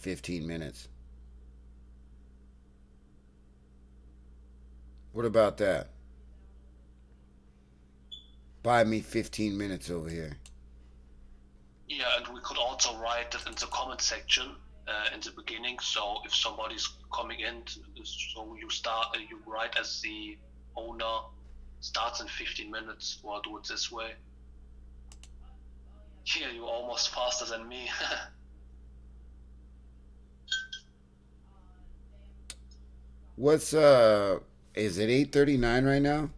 15 minutes. What about that? Buy me 15 minutes over here. Yeah, and we could also write it in the comment section in the beginning. So if somebody's coming in, so you write as the owner starts in 15 minutes, or do it this way. Here, you're almost faster than me. What's is it 8:39 right now?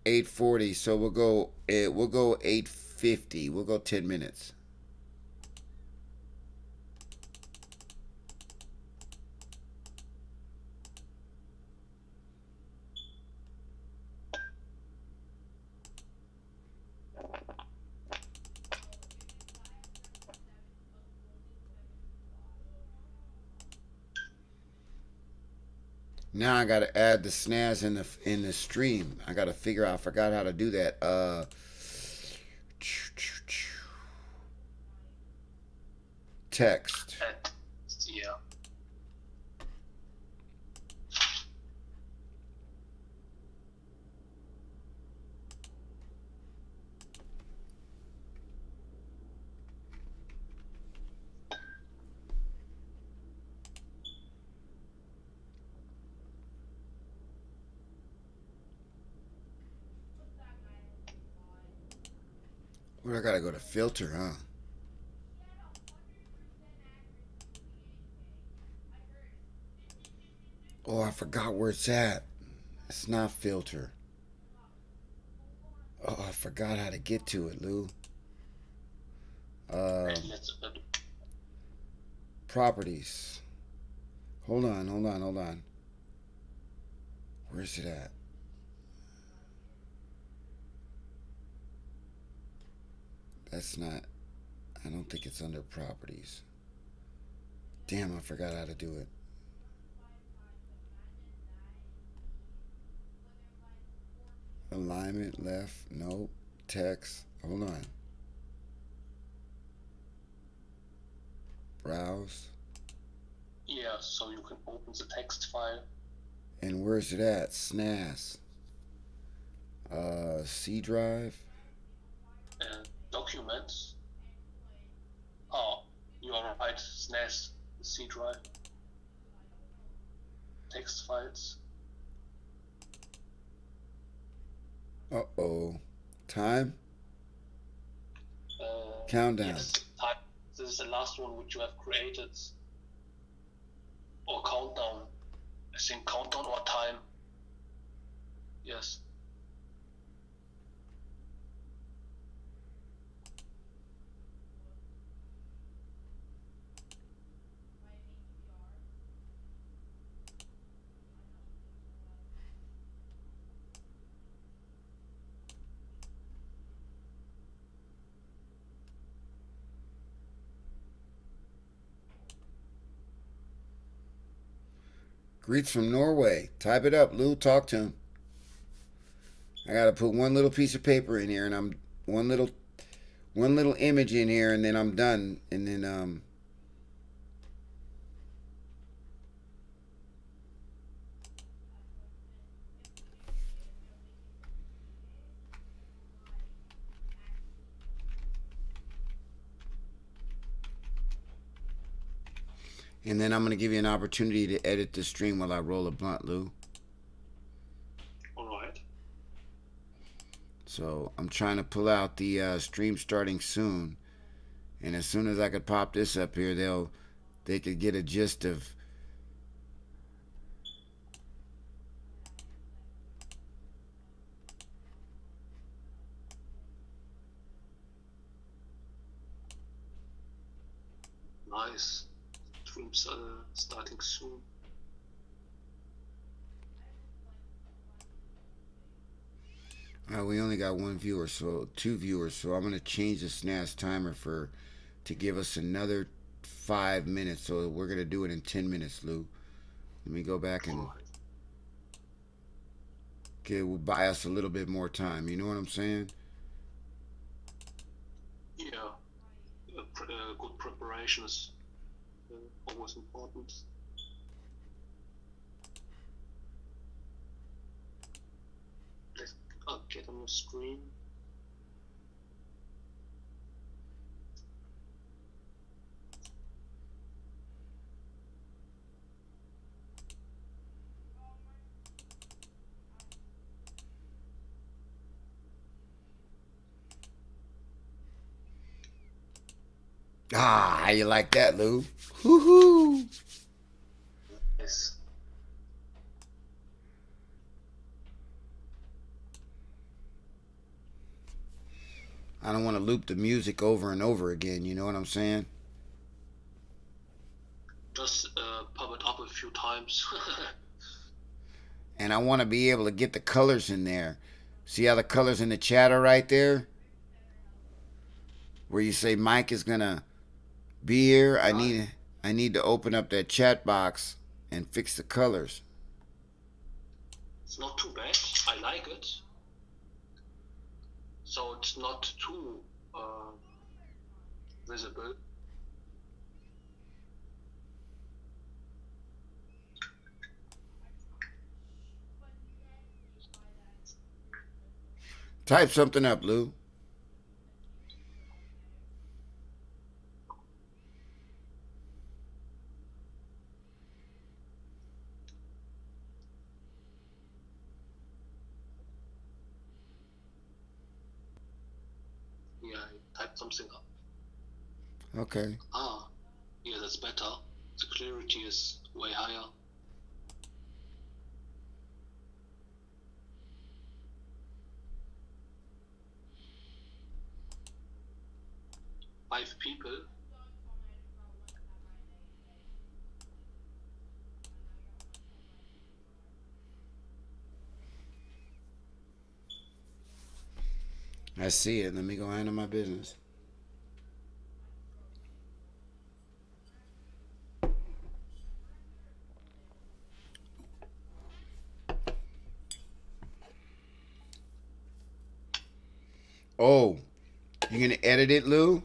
8:40. So we'll go 8:50. We'll go 10 minutes. Now I gotta add the snaz in the stream. I gotta figure out. I forgot how to do that. Text. Yeah. Where I gotta go to filter, huh? Oh, I forgot where it's at. It's not filter. Oh, I forgot how to get to it, Lou. Um, Properties. Hold on. Where's it at? That's not. I don't think it's under properties. Damn, I forgot how to do it. Alignment left. Nope. Text. Hold on. Browse. Yeah, so you can open the text file. And where's it at? SNAS. C drive. Documents. Oh, you are right. SNES, C drive. Text files. Uh-oh. Time? Countdown. Yes, time. This is the last one which you have created. Or countdown. I think countdown or time. Yes. Greets from Norway. Type it up, Lou. Talk to him. I gotta put one little piece of paper in here, and I'm one little image in here, and then I'm done. And then I'm gonna give you an opportunity to edit the stream while I roll a blunt, Lou. All right. So I'm trying to pull out the stream starting soon, and as soon as I could pop this up here, they could get a gist of. Nice. Streams starting soon. We only got one viewer, so two viewers. So I'm gonna change the SNAS timer to give us another 5 minutes. So we're gonna do it in 10 minutes, Lou. Let me go back and okay, will buy us a little bit more time. You know what I'm saying? Yeah. good preparation is always important. Let's get on the screen. Ah, how you like that, Lou? Hoo-hoo. Yes. I don't want to loop the music over and over again, you know what I'm saying? Just pop it up a few times. And I want to be able to get the colors in there. See how the colors in the chat are right there? Where you say Mike is gonna be here. I need to open up that chat box and fix the colors. It's not too bad. I like it. So it's not too visible. Type something up, Lou. Yeah, I typed something up. Okay. Ah, yeah, that's better. The clarity is way higher. Five people. I see it. Let me go handle my business. Oh, you gonna edit it, Lou?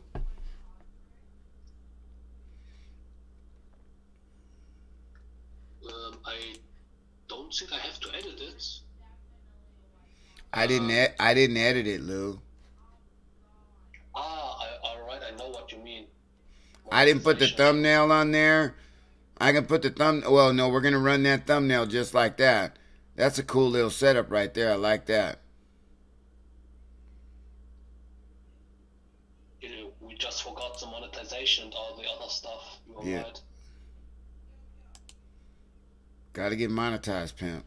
I don't think I have to edit it. I didn't edit it, Lou. Alright, I know what you mean. I didn't put the Monetization. thumbnail on there. I can put the thumb. Well, no, we're gonna run that thumbnail just like that. That's a cool little setup right there. I like that. You know, we just forgot the monetization and all the other stuff. You're Yeah. right. Got to get monetized, pimp.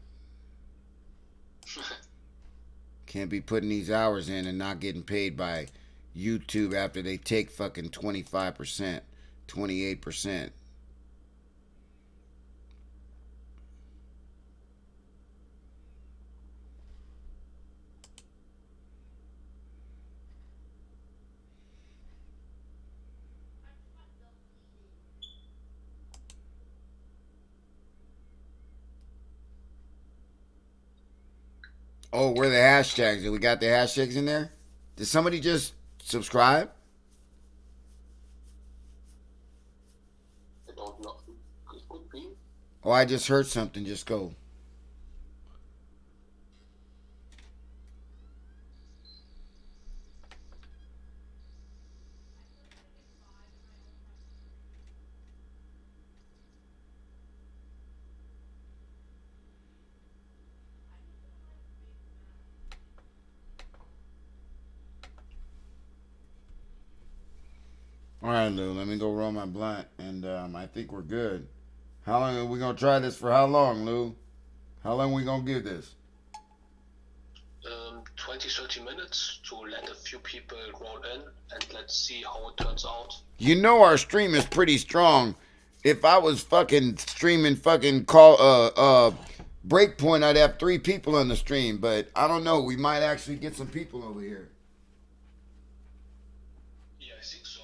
Can't be putting these hours in and not getting paid by YouTube after they take fucking 25%, 28%. Oh, where are the hashtags? Did we got the hashtags in there? Did somebody just subscribe? I don't know. It could be. Oh, I just heard something. Just go. All right, Lou. Let me go roll my blunt, and I think we're good. How long are we gonna try this for? How long, Lou? How long we gonna give this? 20-30 minutes to let a few people roll in and let's see how it turns out. You know our stream is pretty strong. If I was fucking streaming fucking call Breakpoint, I'd have 3 people on the stream, but I don't know. We might actually get some people over here. Yeah, I think so.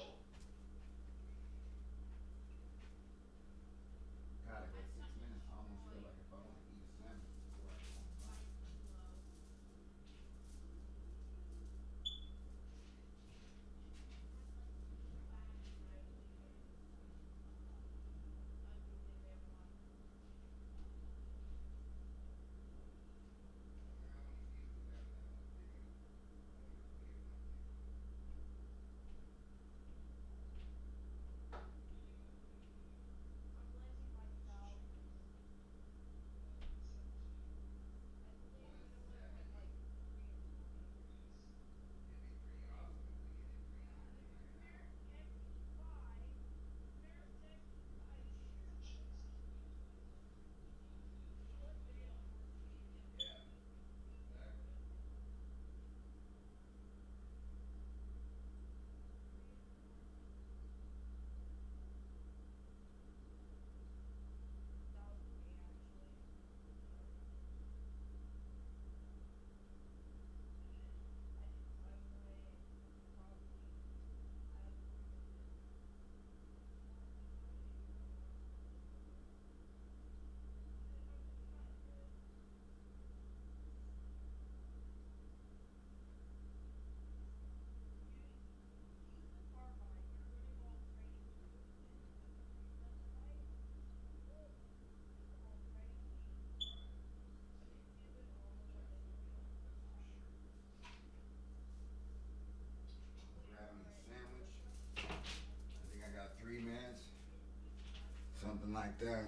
Something like that.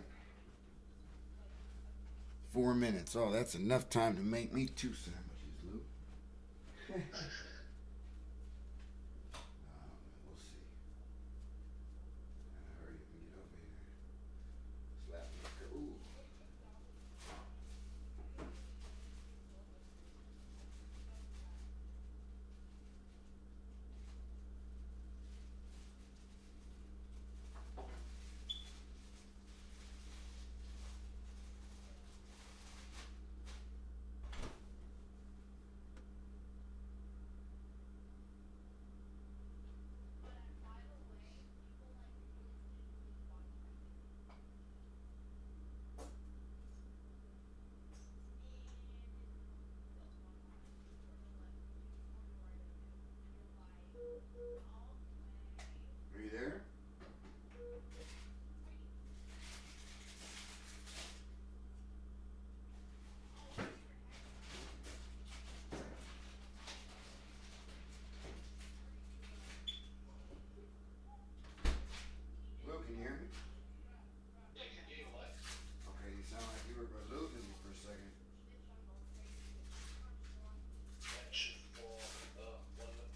4 minutes. Oh, that's enough time to make me 2 sandwiches, Lou. We'll see. Hurry up and get over here. Slap me. Ooh. Are you there? Lou, can you hear me? Yeah, can you hear me, Mike? Okay, you sound like you were losing me for a second. Connection for 1 minute.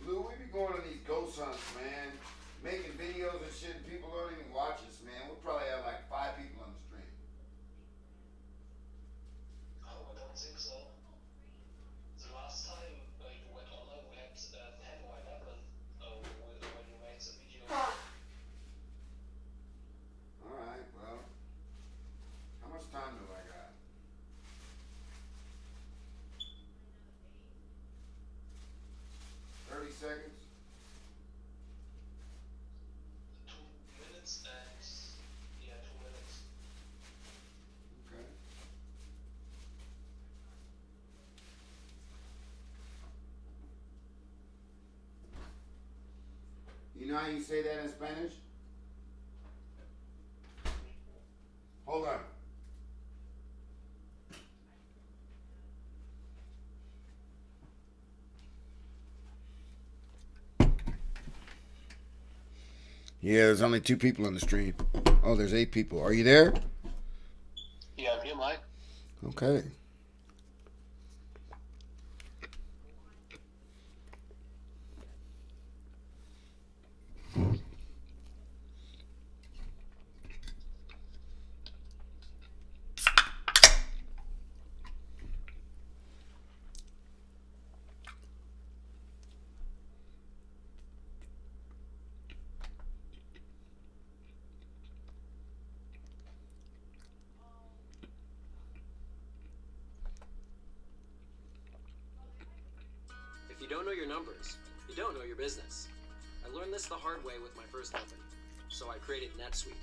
Lou, we be going on these ghost hunts, man. Making videos and shit, and people don't even watch us, man. We'll probably have like 5 people on the stream. Oh, I don't think so. The last time you went online, we had 10 or 11 when you made the video. Alright, well. How much time do I got? $30 seconds? 2 minutes and 2 minutes. Okay. You know how you say that in Spanish? Hold on. Yeah, there's only 2 people on the stream. Oh, there's 8 people. Are you there? Yeah, I'm here, Mike. Okay. If you don't know your numbers, you don't know your business. I learned this the hard way with my first company, so I created NetSuite.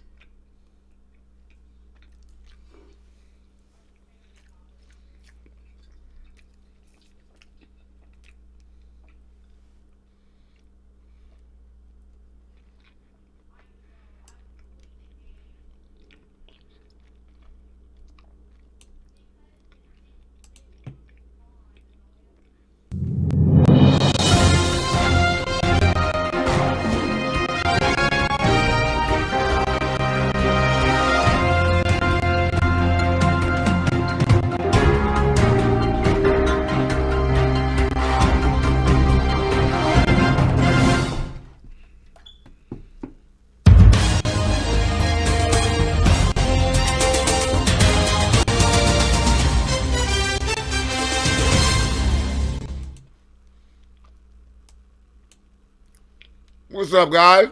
What's up, guys?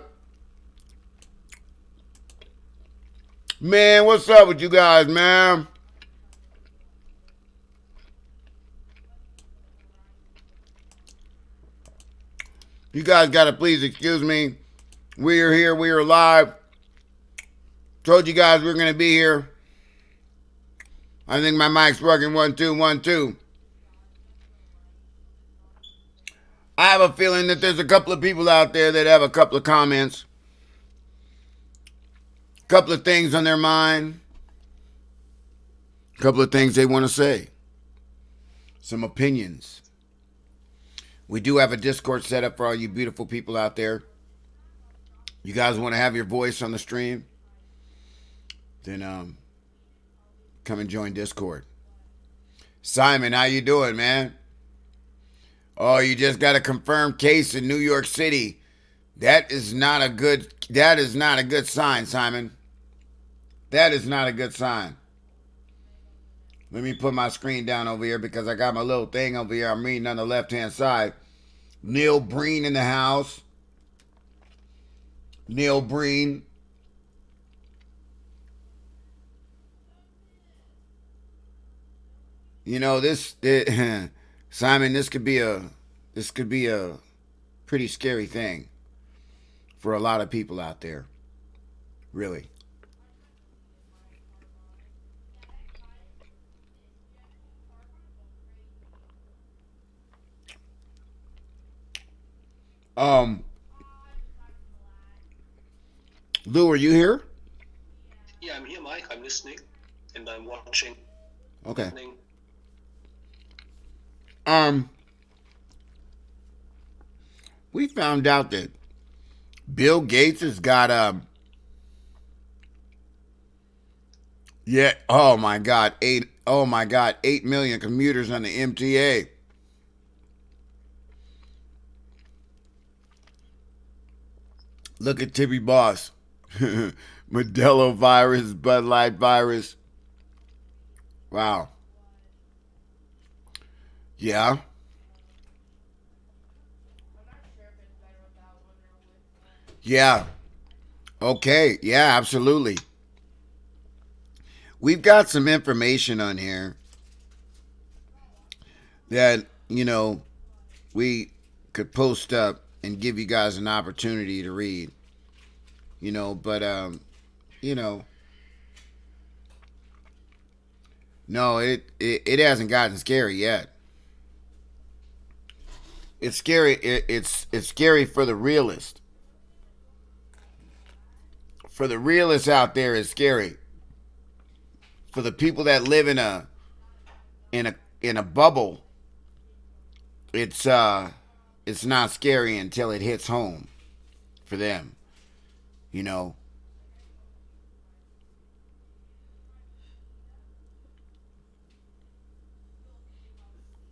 Man, what's up with you guys, man? You guys gotta please excuse me. We are here. We are live. Told you guys we are gonna be here. I think my mic's working. 1 2 1 2. I have a feeling that there's a couple of people out there that have a couple of comments, a couple of things on their mind, a couple of things they want to say, some opinions. We do have a Discord set up for all you beautiful people out there. You guys want to have your voice on the stream? Then come and join Discord. Simon, how you doing, man? Oh, you just got a confirmed case in New York City. That is not a good sign, Simon. That is not a good sign. Let me put my screen down over here because I got my little thing over here. I'm reading on the left-hand side. Neil Breen in the house. Neil Breen. You know, Simon, this could be a pretty scary thing for a lot of people out there. Really. Lou, are you here? Yeah, I'm here, Mike. I'm listening, and I'm watching. Okay. Listening. We found out that Bill Gates has got oh my God, 8 million commuters on the MTA. Look at Tippy Boss. Modelo virus, Bud Light virus. Wow. Yeah. Yeah. Okay. Yeah, absolutely. We've got some information on here that, we could post up and give you guys an opportunity to read. But no, it hasn't gotten scary yet. It's scary. It's scary for the realist. For the realists out there, it's scary. For the people that live in a bubble, it's not scary until it hits home for them.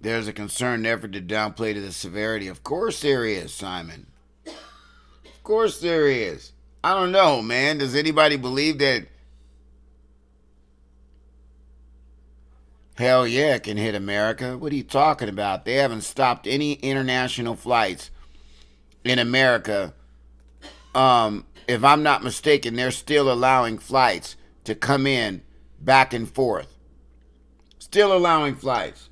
There's a concerted effort to downplay the severity. Of course there is, Simon. Of course there is. I don't know, man. Does anybody believe that? Hell yeah, it can hit America. What are you talking about? They haven't stopped any international flights in America. If I'm not mistaken, they're still allowing flights to come in back and forth. Still allowing flights.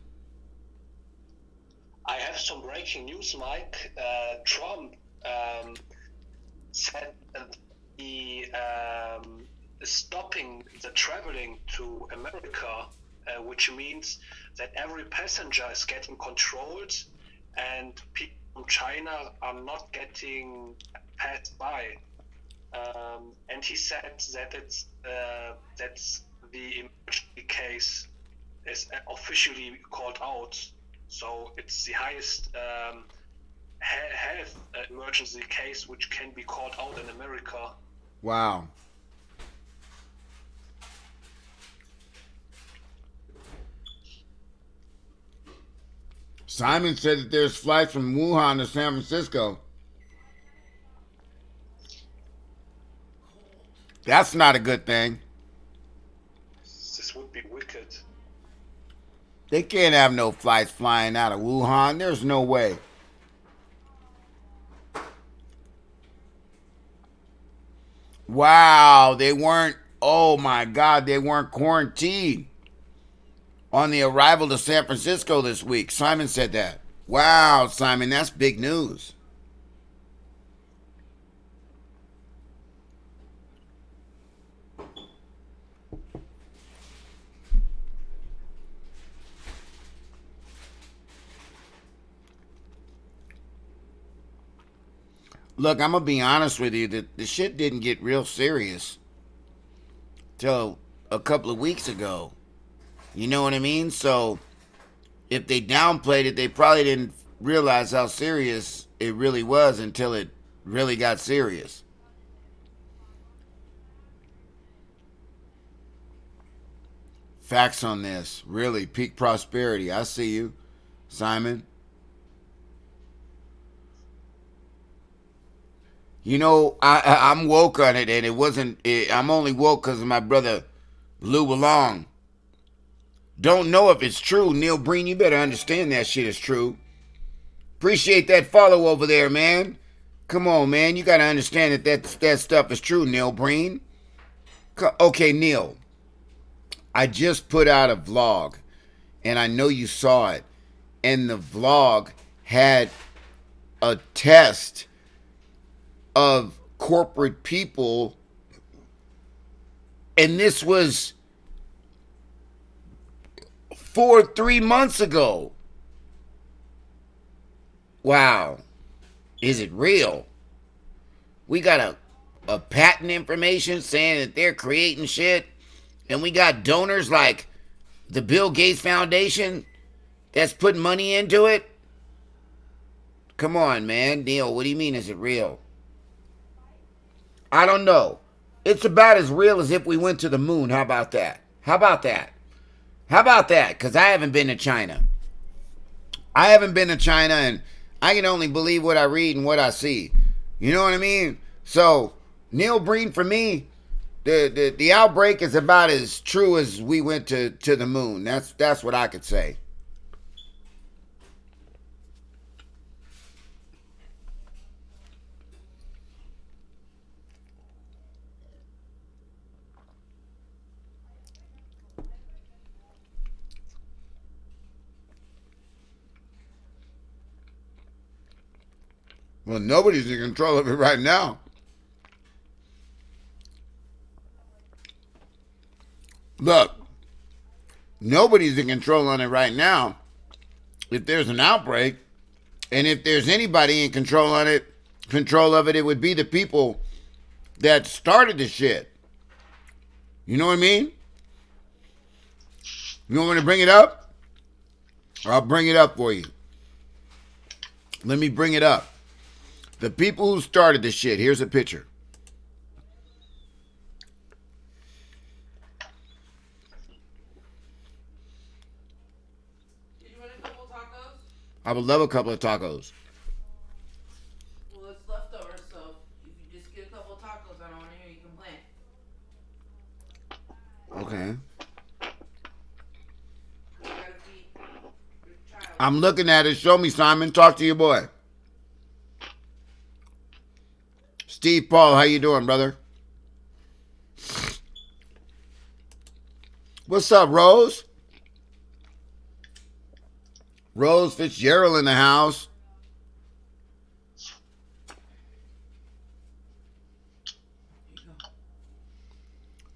I have some breaking news, Mike. Trump said that he is stopping the traveling to America, which means that every passenger is getting controlled and people from China are not getting passed by. And he said that that's the emergency case is officially called out. So it's the highest health emergency case which can be called out in America. Wow. Simon said that there's flights from Wuhan to San Francisco. That's not a good thing. This would be wicked. They can't have no flights flying out of Wuhan. There's no way. Wow, they weren't, oh my God, they weren't quarantined on the arrival to San Francisco this week. Simon said that. Wow, Simon, that's big news. Look, I'm going to be honest with you. The shit didn't get real serious till a couple of weeks ago. You know what I mean? So if they downplayed it, they probably didn't realize how serious it really was until it really got serious. facts on this. Really, peak prosperity. I see you, Simon. You know, I'm woke on it, and it wasn't. I'm only woke because of my brother Lou Along. Don't know if it's true. Neil Breen, you better understand that shit is true. Appreciate that follow over there, man. Come on, man. You got to understand that stuff is true, Neil Breen. Okay, Neil. I just put out a vlog, and I know you saw it. And the vlog had a test of corporate people, and this was 3 months ago. Wow. Is it real? We got a patent information saying that they're creating shit, and we got donors like the Bill Gates Foundation that's putting money into it. Come on, man. Neil, what do you mean, is it real? I don't know. It's about as real as if we went to the moon. How about that? How about that? How about that? Because I haven't been to China. I haven't been to China, and I can only believe what I read and what I see. You know what I mean? So, Neil Breen, for me, the outbreak is about as true as we went to the moon. That's what I could say. Well, nobody's in control of it right now. Look, nobody's in control on it right now. If there's an outbreak, and if there's anybody in control of it, it would be the people that started the shit. You know what I mean? You want me to bring it up? I'll bring it up for you. Let me bring it up. The people who started the shit. Here's a picture. Did you want a couple tacos? I would love a couple of tacos. Well, it's leftovers, so if you just get a couple of tacos, I don't want to hear you complain. Okay. You gotta feed your child. I'm looking at it. Show me, Simon. Talk to your boy. Steve Paul, how you doing, brother? What's up, Rose? Rose Fitzgerald in the house.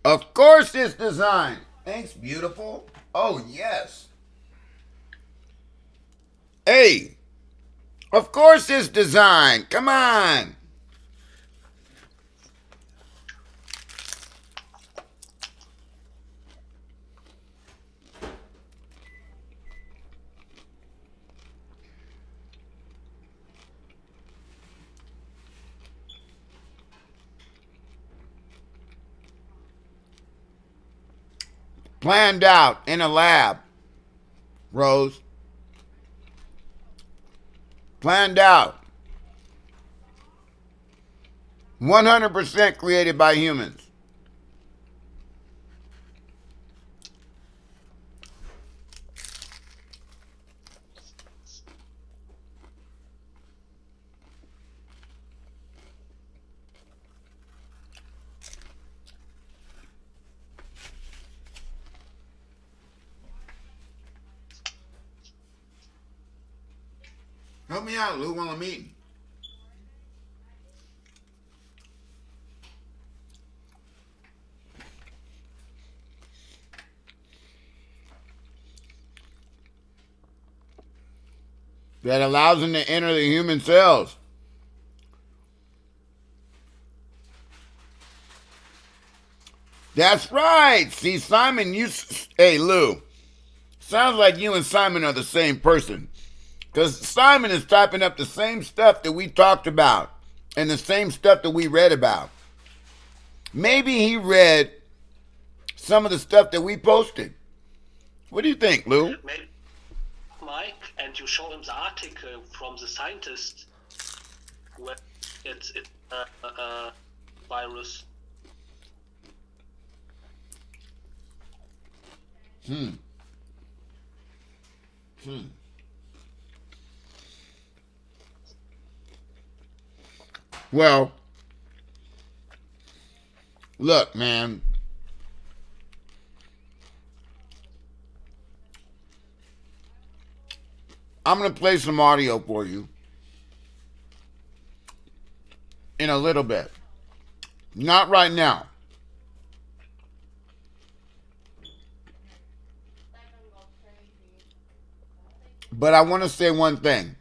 Of course it's design. Thanks, beautiful. Oh, yes. Hey, of course it's design. Come on. Planned out in a lab, Rose. Planned out. 100% created by humans. Help me out, Lou, while I'm eating. That allows them to enter the human cells. That's right. See, Simon, hey, Lou, sounds like you and Simon are the same person. Because Simon is typing up the same stuff that we talked about and the same stuff that we read about. Maybe he read some of the stuff that we posted. What do you think, Lou? Maybe Mike, and you show him the article from the scientist where it's virus. Well, look, man. I'm going to play some audio for you in a little bit. Not right now. But I want to say one thing.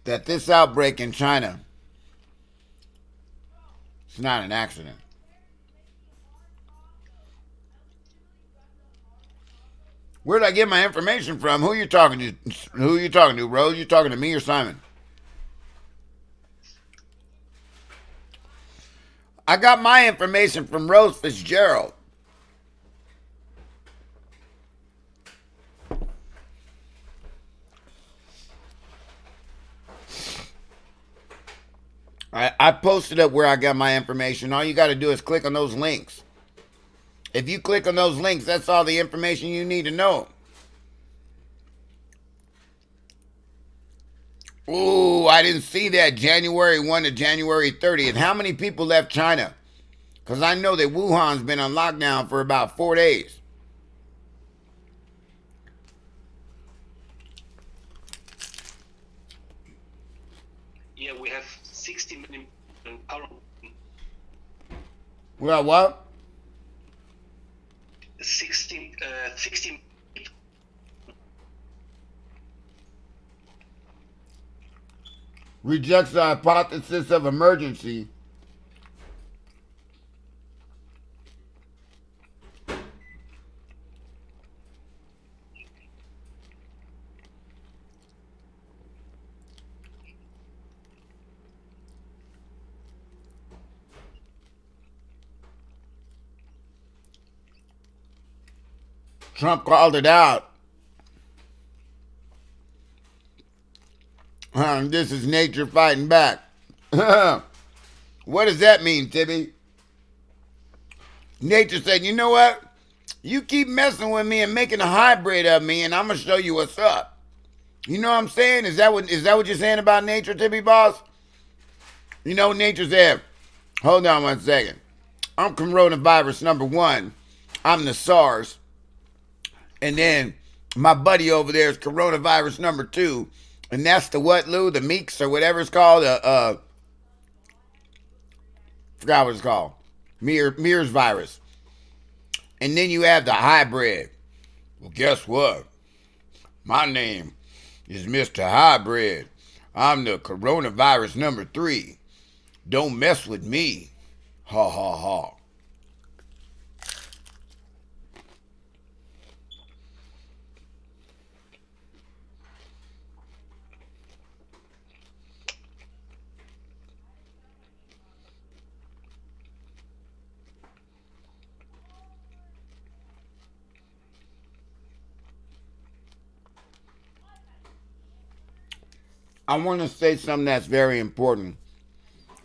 That this outbreak in China is not an accident. Where did I get my information from? Who are you talking to? Who are you talking to, Rose? You talking to me or Simon? I got my information from Rose Fitzgerald. I posted up where I got my information. All you got to do is click on those links. If you click on those links, that's all the information you need to know. Ooh, I didn't see that January 1 to January 30th. How many people left China? Because I know that Wuhan's been on lockdown for about 4 days. Yeah, we have 60 million currently. Well, what? 60 Rejects the hypothesis of emergency. Trump called it out. This is nature fighting back. What does that mean, Tibby? Nature said, you know what? You keep messing with me and making a hybrid of me, and I'm going to show you what's up. You know what I'm saying? Is that what you're saying about nature, Tibby boss? You know, nature said, hold on one second. I'm coronavirus number 1. I'm the SARS. And then my buddy over there is coronavirus number 2. And that's the what, Lou? The Meeks or whatever it's called. Forgot what it's called. MERS virus. And then you have the hybrid. Well, guess what? My name is Mr. Hybrid. I'm the coronavirus number 3. Don't mess with me. Ha ha ha. I want to say something that's very important.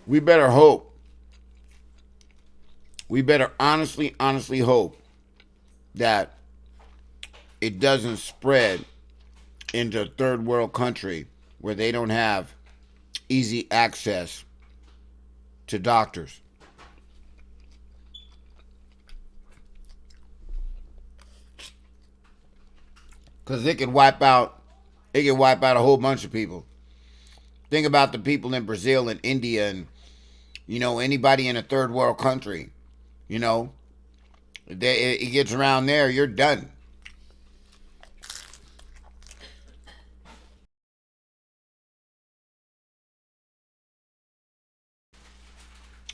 We better hope. We better honestly hope that it doesn't spread into a third world country where they don't have easy access to doctors. Because it could wipe out a whole bunch of people. Think about the people in Brazil and India and, you know, anybody in a third world country. You know, it gets around there, you're done.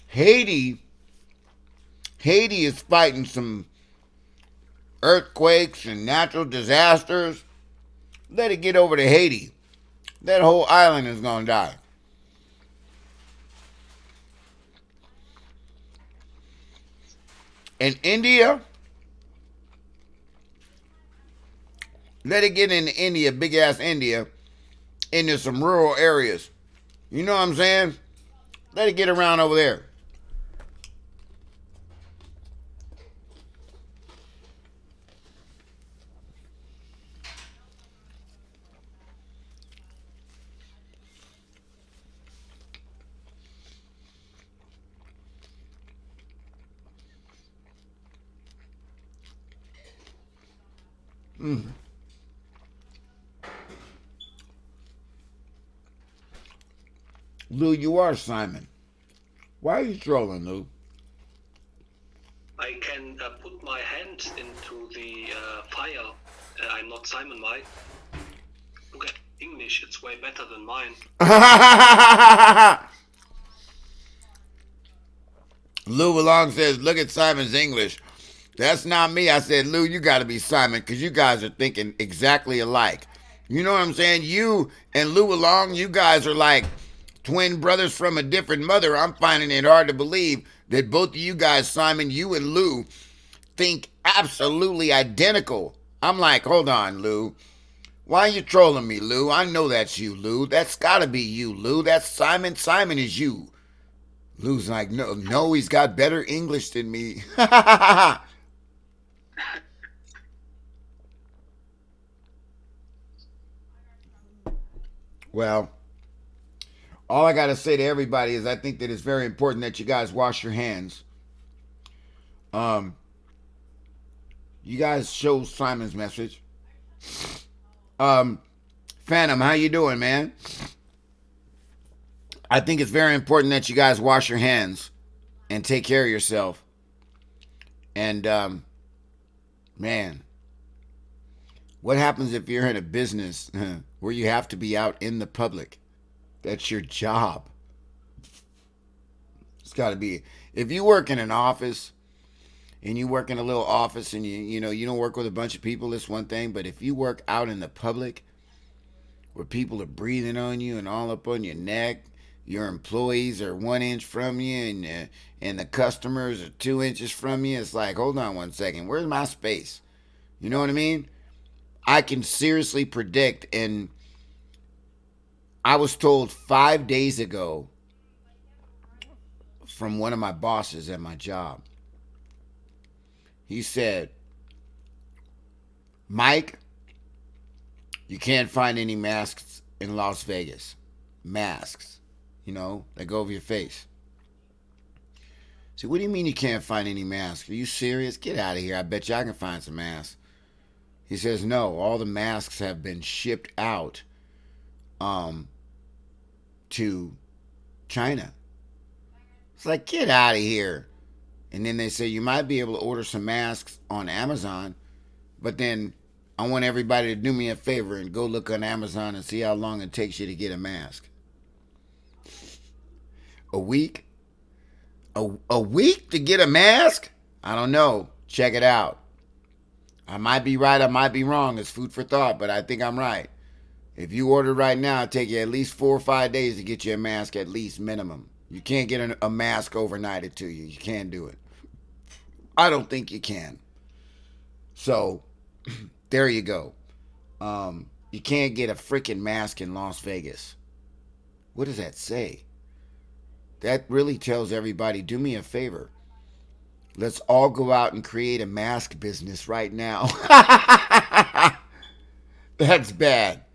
Haiti is fighting some earthquakes and natural disasters. Let it get over to Haiti. That whole island is going to die. In India, let it get into India, big ass India, into some rural areas. You know what I'm saying? Let it get around over there. Lou, you are Simon. Why are you trolling, Lou? I can put my hand into the fire. I'm not Simon, why? Look at English, it's way better than mine. Lou Along says, look at Simon's English. That's not me. I said, Lou, you got to be Simon because you guys are thinking exactly alike. You know what I'm saying? You and Lou Along, you guys are like twin brothers from a different mother. I'm finding it hard to believe that both of you guys, Simon, you and Lou, think absolutely identical. I'm like, hold on, Lou. Why are you trolling me, Lou? I know that's you, Lou. That's got to be you, Lou. That's Simon. Simon is you. Lou's like, no, he's got better English than me. Well, all I got to say to everybody is I think that it's very important that you guys wash your hands. You guys show Simon's message. Phantom, how you doing, man? I think it's very important that you guys wash your hands and take care of yourself. And, man, what happens if you're in a business where you have to be out in the public? That's your job. It's got to be. If you work in an office and you work in a little office and you don't work with a bunch of people, it's one thing. But if you work out in the public where people are breathing on you and all up on your neck, your employees are 1 inch from you and the customers are 2 inches from you, it's like, hold on 1 second, where's my space? You know what I mean? I can seriously predict, and I was told 5 days ago from one of my bosses at my job. He said, Mike, you can't find any masks in Las Vegas. Masks, that go over your face. See, what do you mean you can't find any masks? Are you serious? Get out of here. I bet you I can find some masks. He says, no, all the masks have been shipped out to China. It's like, get out of here. And then they say you might be able to order some masks on Amazon, but then I want everybody to do me a favor and go look on Amazon and see how long it takes you to get a mask. A week? A week to get a mask? I don't know. Check it out. I might be right, I might be wrong. It's food for thought, but I think I'm right. If you order right now, it'll take you at least 4 or 5 days to get you a mask, at least minimum. You can't get a mask overnighted to you. You can't do it. I don't think you can. So, there you go. You can't get a freaking mask in Las Vegas. What does that say? That really tells everybody, do me a favor. Let's all go out and create a mask business right now. That's bad.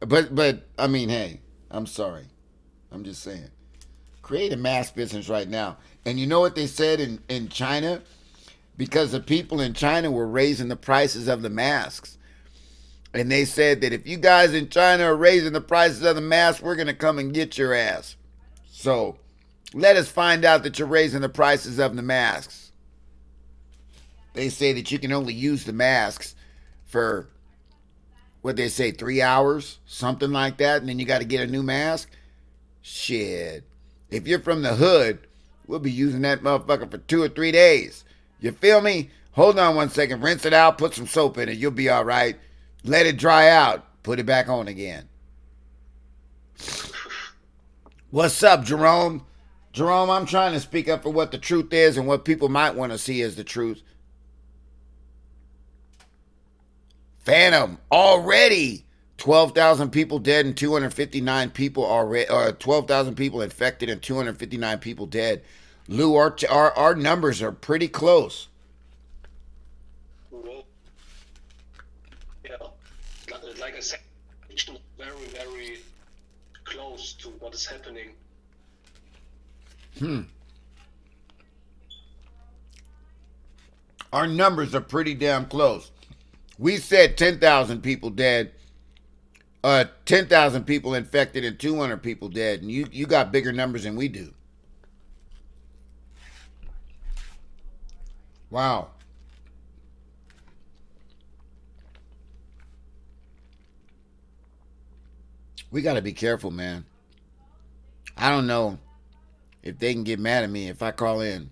But I mean, hey, I'm sorry. I'm just saying. Create a mask business right now. And you know what they said in China? Because the people in China were raising the prices of the masks. And they said that if you guys in China are raising the prices of the masks, we're going to come and get your ass. So let us find out that you're raising the prices of the masks. They say that you can only use the masks for, what they say, 3 hours, something like that, and then you got to get a new mask. Shit. If you're from the hood, we'll be using that motherfucker for 2 or 3 days. You feel me? Hold on 1 second. Rinse it out. Put some soap in it. You'll be all right. Let it dry out. Put it back on again. What's up, Jerome? Jerome, I'm trying to speak up for what the truth is and what people might want to see as the truth. Phantom, already 12,000 people dead and 259 people already, 12,000 people infected and 259 people dead. Lou, our numbers are pretty close. Well, yeah, like I said, it's very, very close to what is happening. Our numbers are pretty damn close. We said 10,000 people dead, 10,000 people infected and 200 people dead, and you got bigger numbers than we do. Wow. We got to be careful, man. I don't know if they can get mad at me if I call in,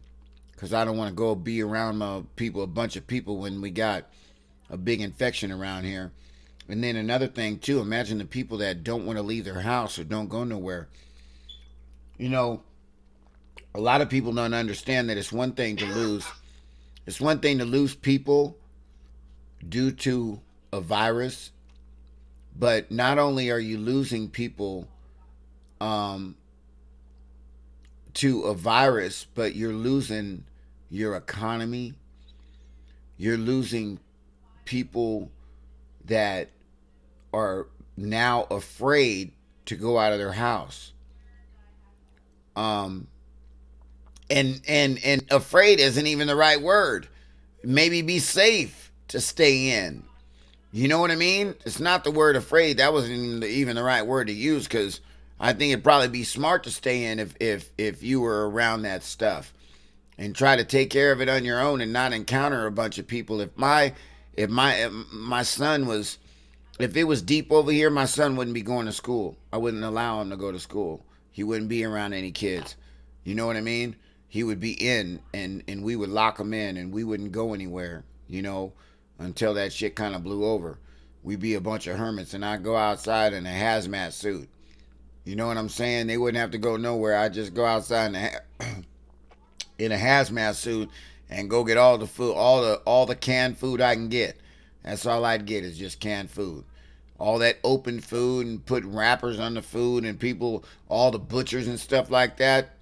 because I don't want to go be around a bunch of people when we got a big infection around here. And then another thing too, imagine the people that don't want to leave their house or don't go nowhere. You know, a lot of people don't understand that it's one thing to lose. It's one thing to lose people due to a virus, but not only are you losing people to a virus, but you're losing your economy. You're losing people that are now afraid to go out of their house. And afraid isn't even the right word. Maybe be safe to stay in. You know what I mean? It's not the word afraid. That wasn't even the right word to use, because I think it'd probably be smart to stay in if you were around that stuff and try to take care of it on your own and not encounter a bunch of people. If my son was, if it was deep over here, my son wouldn't be going to school. I wouldn't allow him to go to school. He wouldn't be around any kids. You know what I mean? He would be in, and we would lock him in, and we wouldn't go anywhere, you know, until that shit kind of blew over. We'd be a bunch of hermits, and I'd go outside in a hazmat suit. You know what I'm saying? They wouldn't have to go nowhere. I'd just go outside in a hazmat suit and go get all the food, all the canned food I can get. That's all I'd get is just canned food. All that open food and put wrappers on the food and people, all the butchers and stuff like that,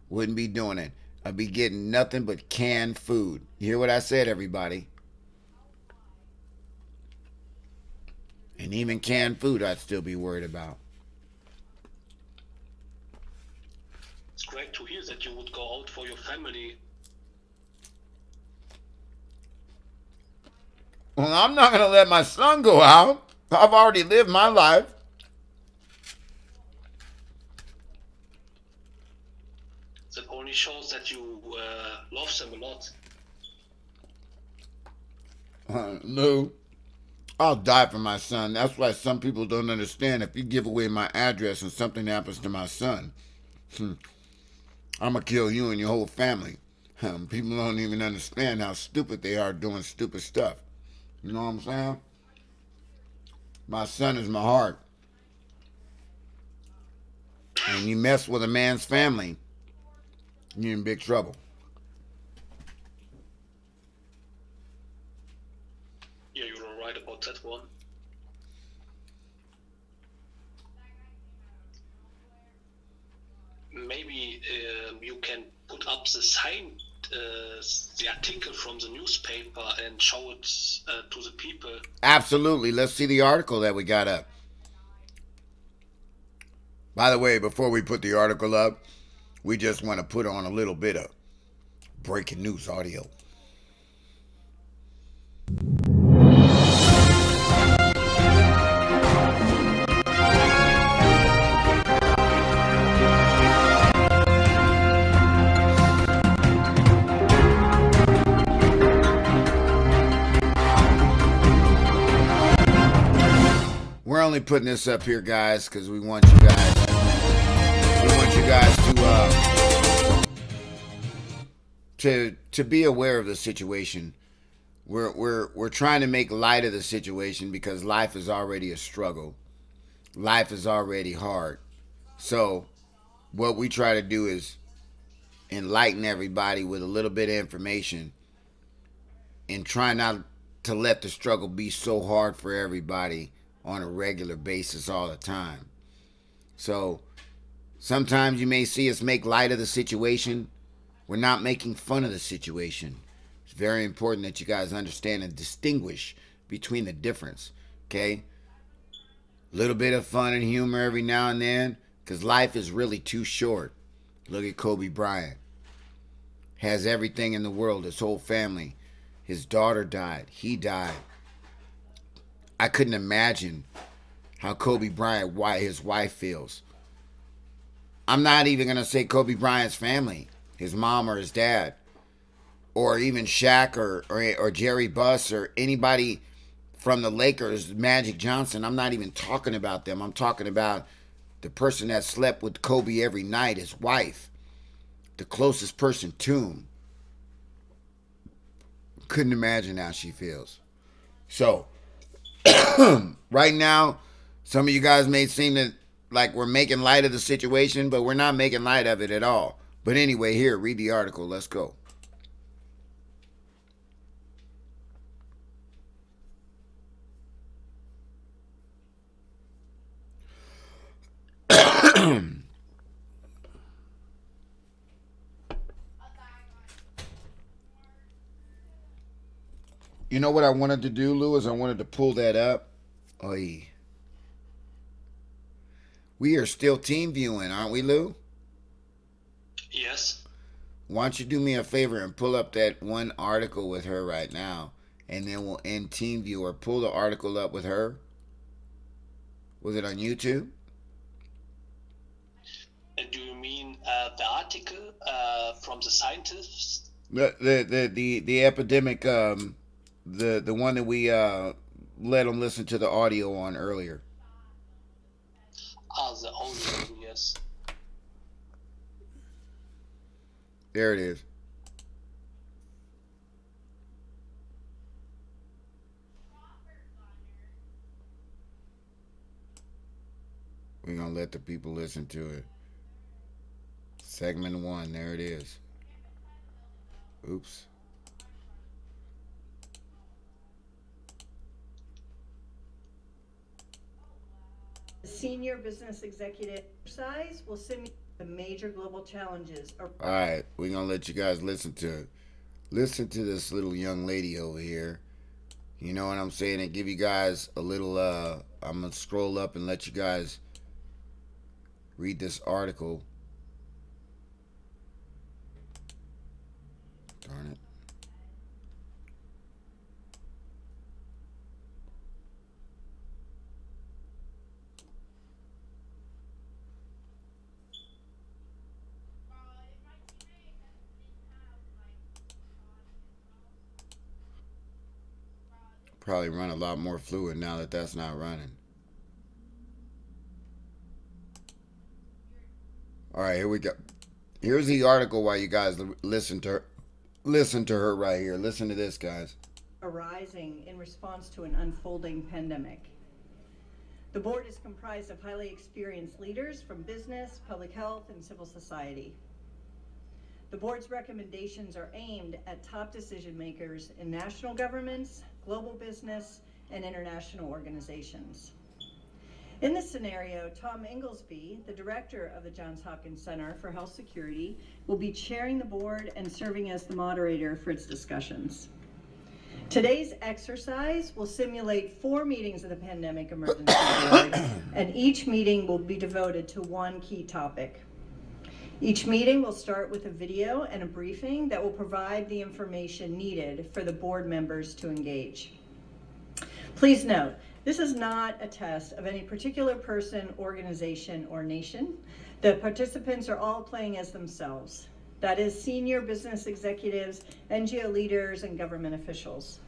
wouldn't be doing it. I'd be getting nothing but canned food. You hear what I said, everybody? And even canned food I'd still be worried about. It's great to hear that you would go out for your family. Well, I'm not going to let my son go out. I've already lived my life. That only shows that you love them a lot. Lou, I'll die for my son. That's why some people don't understand. If you give away my address and something happens to my son, I'm going to kill you and your whole family. People don't even understand how stupid they are doing stupid stuff. You know what I'm saying? My son is my heart. And you mess with a man's family, you're in big trouble. Yeah, you're right about that one. Maybe you can put up the sign, the article from the newspaper, and show it to the people. Absolutely. Let's see the article that we got up. By the way, before we put the article up, we just want to put on a little bit of breaking news audio. We're only putting this up here, guys, because we want you guys to be aware of the situation. We're trying to make light of the situation because life is already a struggle. Life is already hard. So what we try to do is enlighten everybody with a little bit of information and try not to let the struggle be so hard for everybody on a regular basis all the time. So sometimes you may see us make light of the situation. We're not making fun of the situation. It's very important that you guys understand and distinguish between the difference. Okay? A little bit of fun and humor every now and then, because life is really too short. Look at Kobe Bryant. Has everything in the world, his whole family. His daughter died. He died. I couldn't imagine how Kobe Bryant, why his wife feels. I'm not even going to say Kobe Bryant's family, his mom or his dad, or even Shaq or Jerry Buss or anybody from the Lakers, Magic Johnson. I'm not even talking about them. I'm talking about the person that slept with Kobe every night, his wife, the closest person to him. Couldn't imagine how she feels. So, right now, some of you guys may seem to like we're making light of the situation, but we're not making light of it at all. But anyway, here, read the article. Let's go. You know what I wanted to do, Lou, is I wanted to pull that up. Oy. We are still team viewing, aren't we, Lou? Yes. Why don't you do me a favor and pull up that one article with her right now, and then we'll end team viewer. Pull the article up with her. Was it on YouTube? Do you mean the article from the scientists? The epidemic, the one that we let them listen to the audio on earlier. The audio, yes. There it is. We're going to let the people listen to it. Segment 1, there it is. Oops. The senior business executive exercise will simulate the major global challenges. All right, we're going to let you guys listen to it. Listen to this little young lady over here. You know what I'm saying? And give you guys a little, I'm going to scroll up and let you guys read this article. Darn it. Probably run a lot more fluid now that that's not running. All right, here we go. Here's the article while you guys listen to her right here. Listen to this, guys. Arising in response to an unfolding pandemic. The board is comprised of highly experienced leaders from business, public health, and civil society. The board's recommendations are aimed at top decision makers in national governments, global business, and international organizations. In this scenario, Tom Inglesby, the director of the Johns Hopkins Center for Health Security, will be chairing the board and serving as the moderator for its discussions. Today's exercise will simulate 4 meetings of the Pandemic Emergency Board, and each meeting will be devoted to one key topic. Each meeting will start with a video and a briefing that will provide the information needed for the board members to engage. Please note, this is not a test of any particular person, organization, or nation. The participants are all playing as themselves. That is, senior business executives, NGO leaders, and government officials.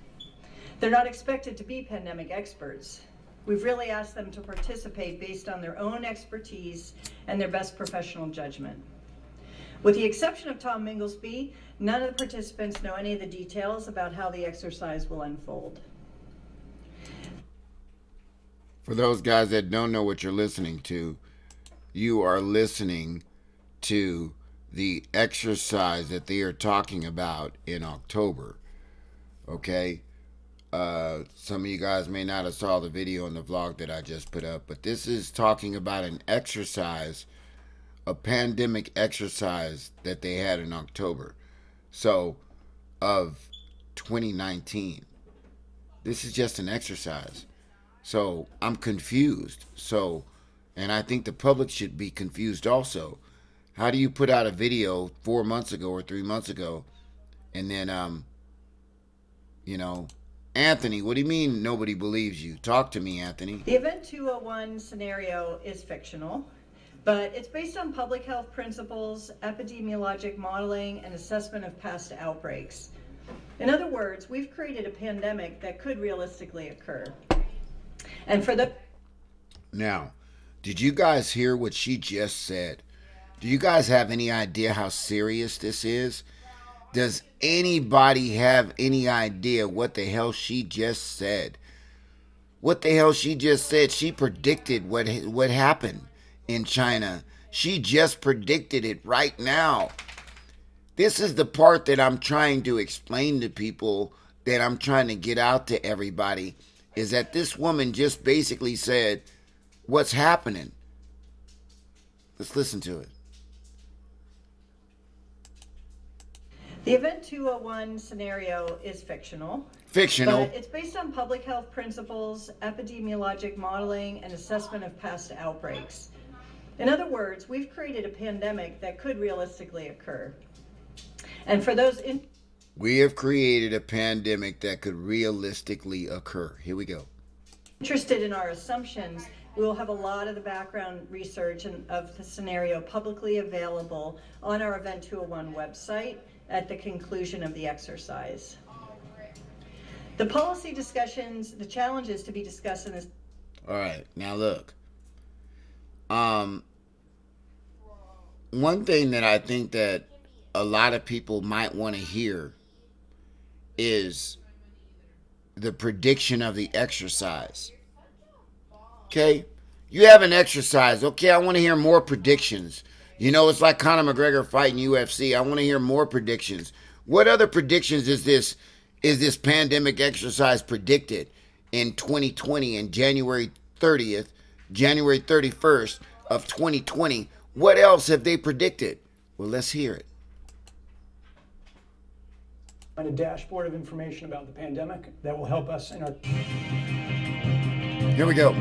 They're not expected to be pandemic experts. We've really asked them to participate based on their own expertise and their best professional judgment. With the exception of Tom Inglesby, none of the participants know any of the details about how the exercise will unfold. For those guys that don't know what you're listening to, you are listening to the exercise that they are talking about in October. Okay? Some of you guys may not have saw the video in the vlog that I just put up, but this is talking about an exercise, a pandemic exercise that they had in October. So, of 2019. This is just an exercise. So, I'm confused. So, and I think the public should be confused also. How do you put out a video 4 months ago or 3 months ago and then you know, Anthony, what do you mean nobody believes you? Talk to me, Anthony. The Event 201 scenario is fictional, but it's based on public health principles, epidemiologic modeling, and assessment of past outbreaks. In other words, we've created a pandemic that could realistically occur. And for the... Now, did you guys hear what she just said? Do you guys have any idea how serious this is? Does anybody have any idea what the hell she just said? What the hell she just said? She predicted what happened in China. She just predicted it right now. This is the part that I'm trying to explain to people, that I'm trying to get out to everybody, is that this woman just basically said what's happening. Let's listen to it. The Event 201 scenario is fictional. Fictional. But it's based on public health principles, epidemiologic modeling, and assessment of past outbreaks. In other words, we've created a pandemic that could realistically occur. And for those we have created a pandemic that could realistically occur. Here we go. Interested in our assumptions, we will have a lot of the background research of the scenario publicly available on our Event 201 website at the conclusion of the exercise. The policy discussions, the challenges to be discussed in this. All right, now look. One thing that I think that a lot of people might want to hear is the prediction of the exercise. Okay? You have an exercise. Okay, I want to hear more predictions. You know, it's like Conor McGregor fighting UFC. I want to hear more predictions. What other predictions is this pandemic exercise predicted in 2020 and January 30th, January 31st of 2020? What else have they predicted? Well, let's hear it. A dashboard of information about the pandemic that will help us in our... Here we go.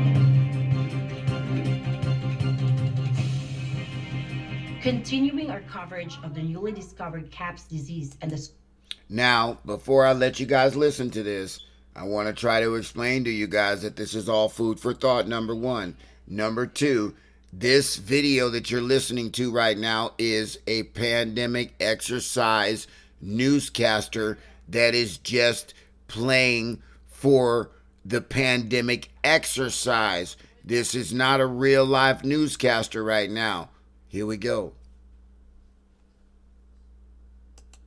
Continuing our coverage of the newly discovered CAPS disease and the... Now, before I let you guys listen to this, I want to try to explain to you guys that this is all food for thought, number one. Number two, this video that you're listening to right now is a pandemic exercise newscaster that is just playing for the pandemic exercise. This is not a real life newscaster right now. Here we go.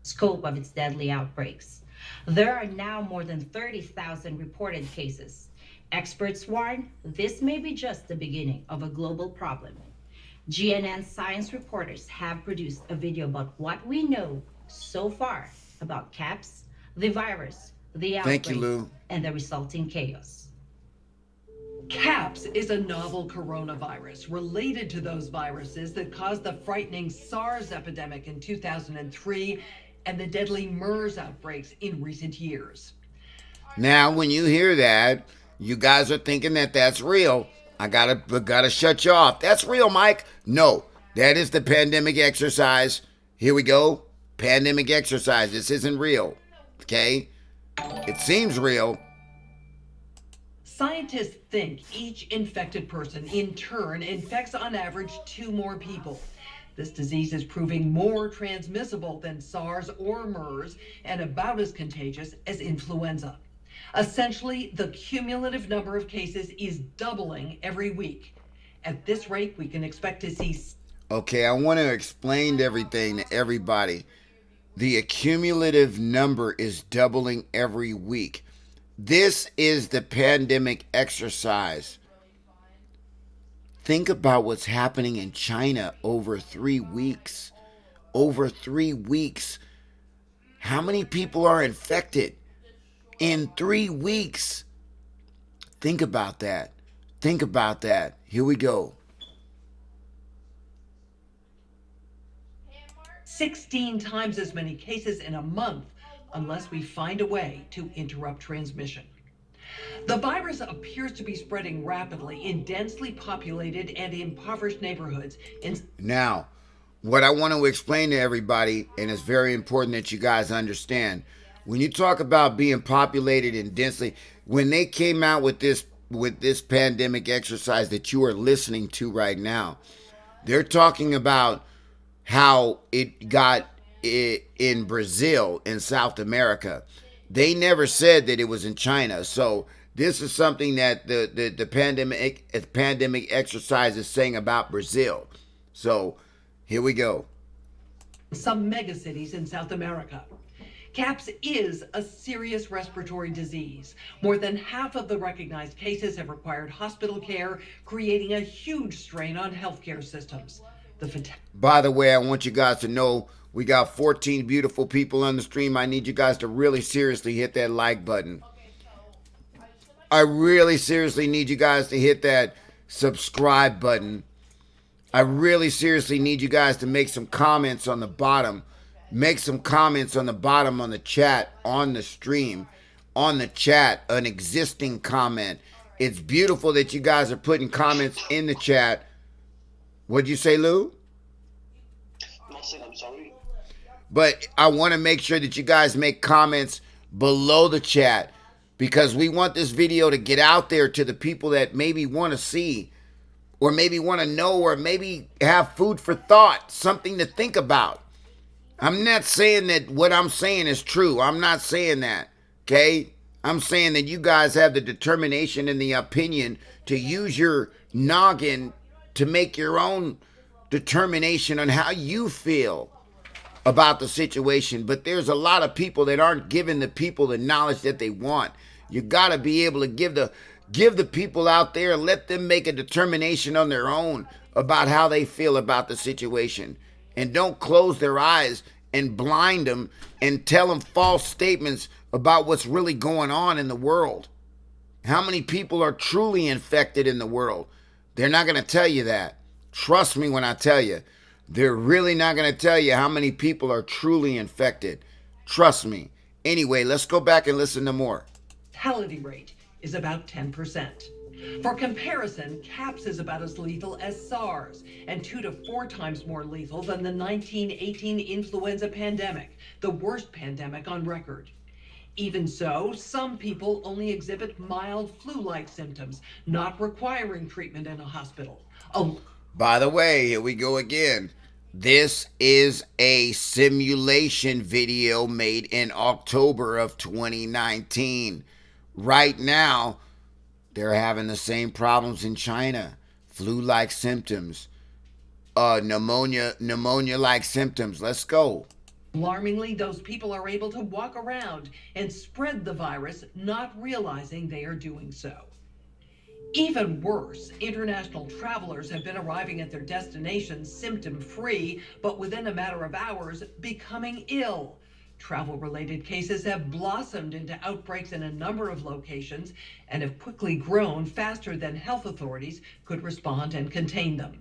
Scope of its deadly outbreaks. There are now more than 30,000 reported cases. Experts warn this may be just the beginning of a global problem. GNN science reporters have produced a video about what we know so far about CAPS, the virus, the outbreak, Thank you, Lou. and the resulting chaos. CAPS is a novel coronavirus related to those viruses that caused the frightening SARS epidemic in 2003 and the deadly MERS outbreaks in recent years. Now, when you hear that, you guys are thinking that that's real. I gotta shut you off. That's real, Mike. No, that is the pandemic exercise. Here we go. Pandemic exercise. This isn't real. Okay? It seems real. Scientists think each infected person in turn infects on average 2 more people. This disease is proving more transmissible than SARS or MERS and about as contagious as influenza. Essentially, the cumulative number of cases is doubling every week. At this rate, we can expect to see... Okay, I want to explain everything to everybody. The cumulative number is doubling every week. This is the pandemic exercise. Think about what's happening in China over 3 weeks. over 3 weeks. How many people are infected in 3 weeks? Think about that. Think about that. Here we go. 16 times as many cases in a month unless we find a way to interrupt transmission. The virus appears to be spreading rapidly in densely populated and impoverished neighborhoods. Now, what I want to explain to everybody, and it's very important that you guys understand, when you talk about being populated and densely, when they came out with this pandemic exercise that you are listening to right now, they're talking about how it got in Brazil, in South America. They never said that it was in China. So this is something that the pandemic exercise is saying about Brazil. So here we go. Some megacities in South America. CAPS is a serious respiratory disease. More than half of the recognized cases have required hospital care, creating a huge strain on healthcare systems. By the way, I want you guys to know we got 14 beautiful people on the stream. I need you guys to really seriously hit that like button. I really seriously need you guys to hit that subscribe button. I really seriously need you guys to make some comments on the bottom. Make some comments on the bottom on the chat, on the stream, on the chat, an existing comment. It's beautiful that you guys are putting comments in the chat. What'd you say, Lou? Nothing, I'm sorry. But I want to make sure that you guys make comments below the chat because we want this video to get out there to the people that maybe want to see or maybe want to know or maybe have food for thought, something to think about. I'm not saying that what I'm saying is true. I'm not saying that, okay? I'm saying that you guys have the determination and the opinion to use your noggin to make your own determination on how you feel about the situation. But there's a lot of people that aren't giving the people the knowledge that they want. You got to be able to give the people out there and let them make a determination on their own about how they feel about the situation. And don't close their eyes and blind them and tell them false statements about what's really going on in the world. How many people are truly infected in the world? They're not going to tell you that. Trust me when I tell you. They're really not going to tell you how many people are truly infected. Trust me. Anyway, let's go back and listen to more. Mortality rate is about 10%. For comparison, CAPS is about as lethal as SARS and 2 to 4 times more lethal than the 1918 influenza pandemic, the worst pandemic on record. Even so, some people only exhibit mild flu-like symptoms, not requiring treatment in a hospital. By the way, here we go again. This is a simulation video made in October of 2019. Right now, they're having the same problems in China. Flu-like symptoms, pneumonia-like symptoms. Let's go. Alarmingly, those people are able to walk around and spread the virus, not realizing they are doing so. Even worse, international travelers have been arriving at their destinations symptom-free, but within a matter of hours, becoming ill. Travel-related cases have blossomed into outbreaks in a number of locations and have quickly grown faster than health authorities could respond and contain them.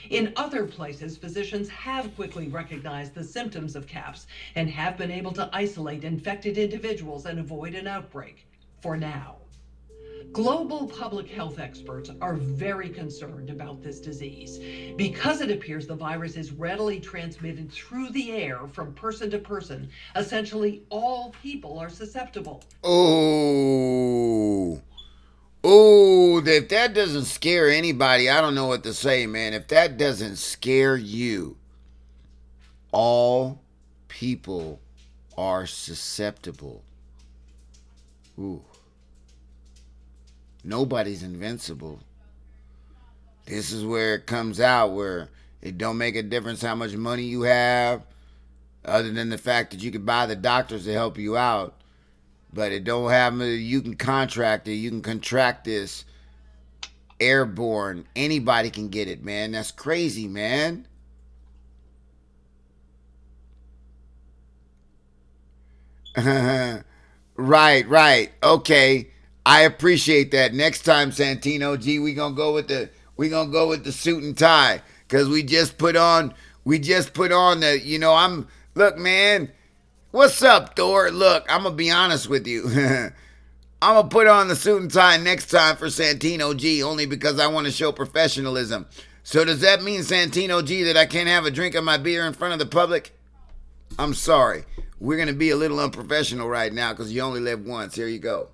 In other places, physicians have quickly recognized the symptoms of CAPS and have been able to isolate infected individuals and avoid an outbreak, for now. Global public health experts are very concerned about this disease because it appears the virus is readily transmitted through the air from person to person. Essentially, all people are susceptible. Oh, if that doesn't scare anybody, I don't know what to say, man. If that doesn't scare you, all people are susceptible. Ooh. Nobody's invincible. This is where it comes out, where it don't make a difference how much money you have, other than the fact that you can buy the doctors to help you out. But it don't have, you can contract it, you can contract this airborne. Anybody can get it, man. That's crazy, man. Right. Okay. I appreciate that. Next time, Santino G, we gonna go with the suit and tie. Cause we just put on the I'm look, man, what's up, Thor? Look, I'm gonna be honest with you. I'm gonna put on the suit and tie next time for Santino G only because I want to show professionalism. So does that mean, Santino G, that I can't have a drink of my beer in front of the public? I'm sorry. We're going to be a little unprofessional right now because you only live once. Here you go.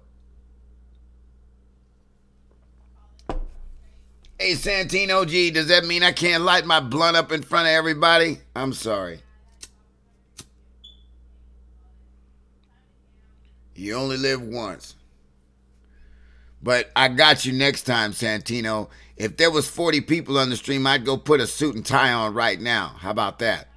Hey, Santino G, does that mean I can't light my blunt up in front of everybody? I'm sorry. You only live once. But I got you next time, Santino. If there was 40 people on the stream, I'd go put a suit and tie on right now. How about that?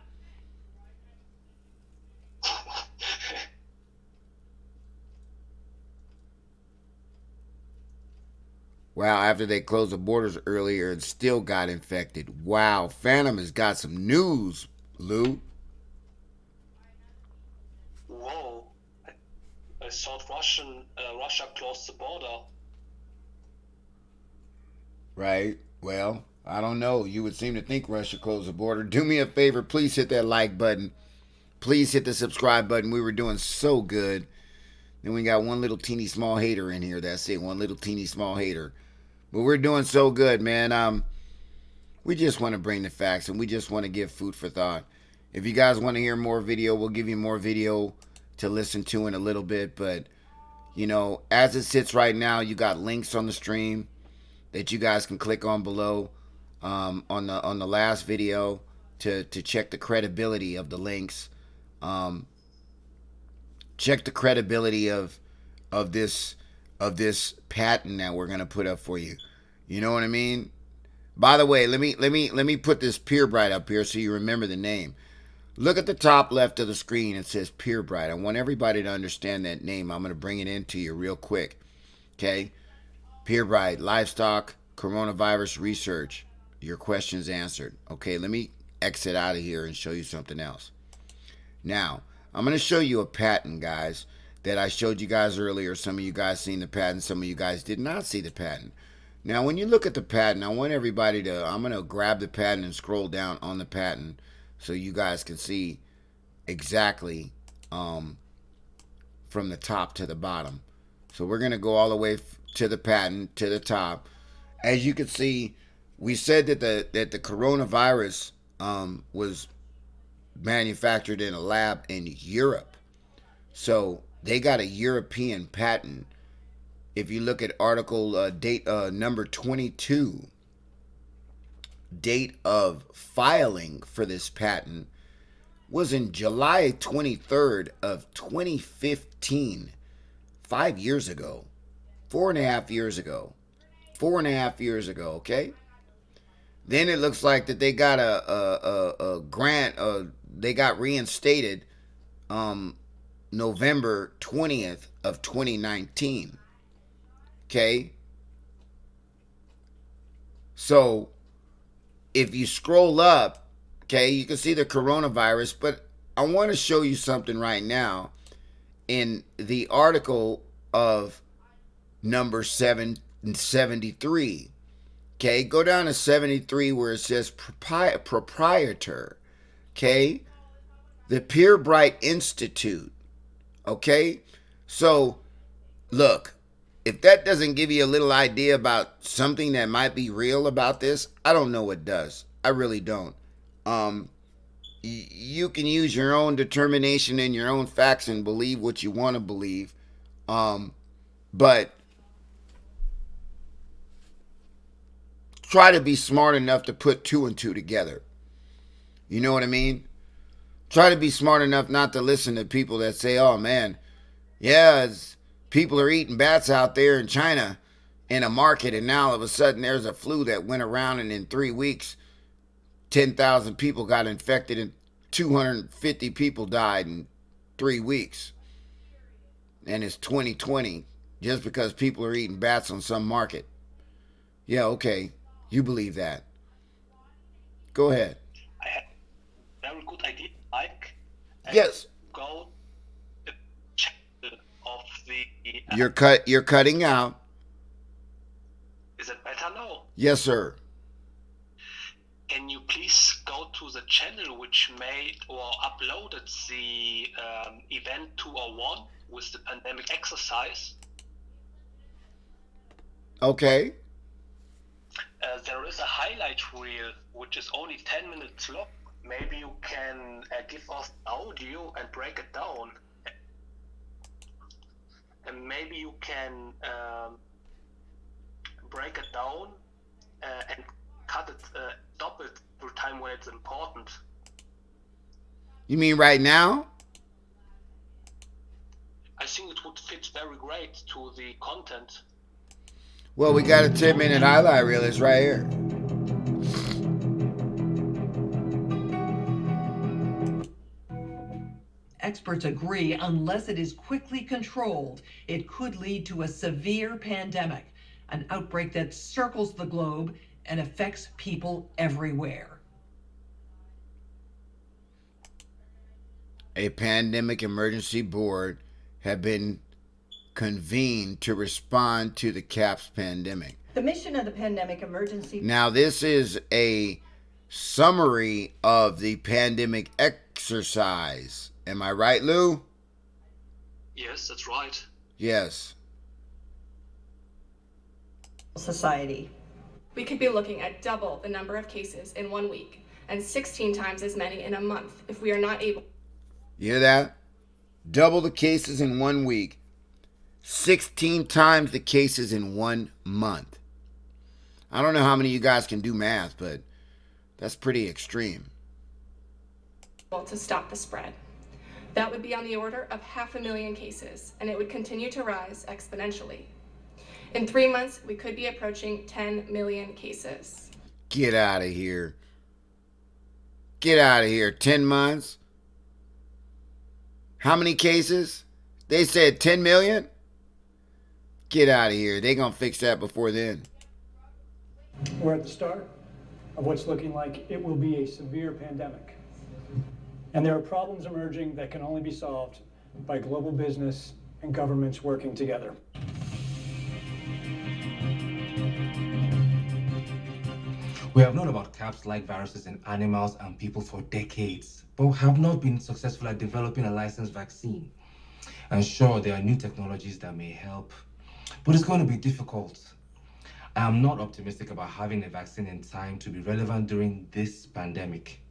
Wow, after they closed the borders earlier and still got infected. Wow, Phantom has got some news, Lou. Whoa. I thought Russia closed the border. Right. Well, I don't know. You would seem to think Russia closed the border. Do me a favor. Please hit that like button. Please hit the subscribe button. We were doing so good. Then we got one little teeny small hater in here. That's it. One little teeny small hater. But we're doing so good, man. We just want to bring the facts and we just want to give food for thought. If you guys want to hear more video, we'll give you more video to listen to in a little bit. But, as it sits right now, you got links on the stream that you guys can click on below on the last video to check the credibility of the links. Check the credibility of this patent that we're gonna put up for you. You know what I mean? By the way, let me put this PureBright up here so you remember the name. Look at the top left of the screen. It says PureBright. I want everybody to understand that name. I'm gonna bring it into you real quick. Okay? PureBright, livestock, coronavirus research. Your questions answered. Okay, let me exit out of here and show you something else. Now, I'm going to show you a patent, guys, that I showed you guys earlier. Some of you guys seen the patent. Some of you guys did not see the patent. Now, when you look at the patent, I want everybody to, I'm going to grab the patent and scroll down on the patent so you guys can see exactly from the top to the bottom. So we're going to go all the way to the patent, to the top. As you can see, we said that the coronavirus was manufactured in a lab in Europe. So they got a European patent. If you look at article date number 22, date of filing for this patent was in July 23rd of 2015, 5 years ago, 4.5 years ago. 4.5 years ago, okay? Then it looks like that they got a grant. They got reinstated November 20th of 2019. Okay? So, if you scroll up, okay, you can see the coronavirus, but I want to show you something right now in the article of number 73. Okay, go down to 73 where it says proprietor. Okay, the PureBright Institute. Okay, so look, if that doesn't give you a little idea about something that might be real about this, I don't know what does. I really don't. You can use your own determination and your own facts and believe what you want to believe. But try to be smart enough to put two and two together. You know what I mean? Try to be smart enough not to listen to people that say, oh man, yeah, people are eating bats out there in China in a market, and now all of a sudden there's a flu that went around, and in 3 weeks, 10,000 people got infected and 250 people died in 3 weeks. And it's 2020 just because people are eating bats on some market. Yeah, okay. You believe that. Go ahead. I had a very good idea, Mike. Yes. Go You're cutting out. Is it better now? Yes, sir. Can you please go to the channel which made or uploaded the event 201 with the pandemic exercise? Okay. There is a highlight reel which is only 10 minutes long. Maybe you can give us audio and break it down. And maybe you can break it down and cut it, stop it for time when it's important. You mean right now? I think it would fit very great to the content. Well, we got a 10-minute highlight reel. It's right here. Experts agree unless it is quickly controlled, it could lead to a severe pandemic, an outbreak that circles the globe and affects people everywhere. A pandemic emergency board had been convened to respond to the CAPS pandemic. The mission of the pandemic emergency. Now, this is a summary of the pandemic exercise. Am I right, Lou? Yes, that's right. Yes. Society. We could be looking at double the number of cases in 1 week and 16 times as many in a month if we are not able. You hear that? Double the cases in 1 week. 16 times the cases in 1 month. I don't know how many of you guys can do math, but that's pretty extreme. To stop the spread. That would be on the order of 500,000 cases, and it would continue to rise exponentially. In 3 months, we could be approaching 10 million cases. Get out of here. Get out of here. 10 months? How many cases? They said 10 million? Get out of here. They gonna fix that before then. We're at the start of what's looking like it will be a severe pandemic. And there are problems emerging that can only be solved by global business and governments working together. We have known about CAPS-like viruses in animals and people for decades, but have not been successful at developing a licensed vaccine. And sure, there are new technologies that may help, but it's going to be difficult. I am not optimistic about having a vaccine in time to be relevant during this pandemic.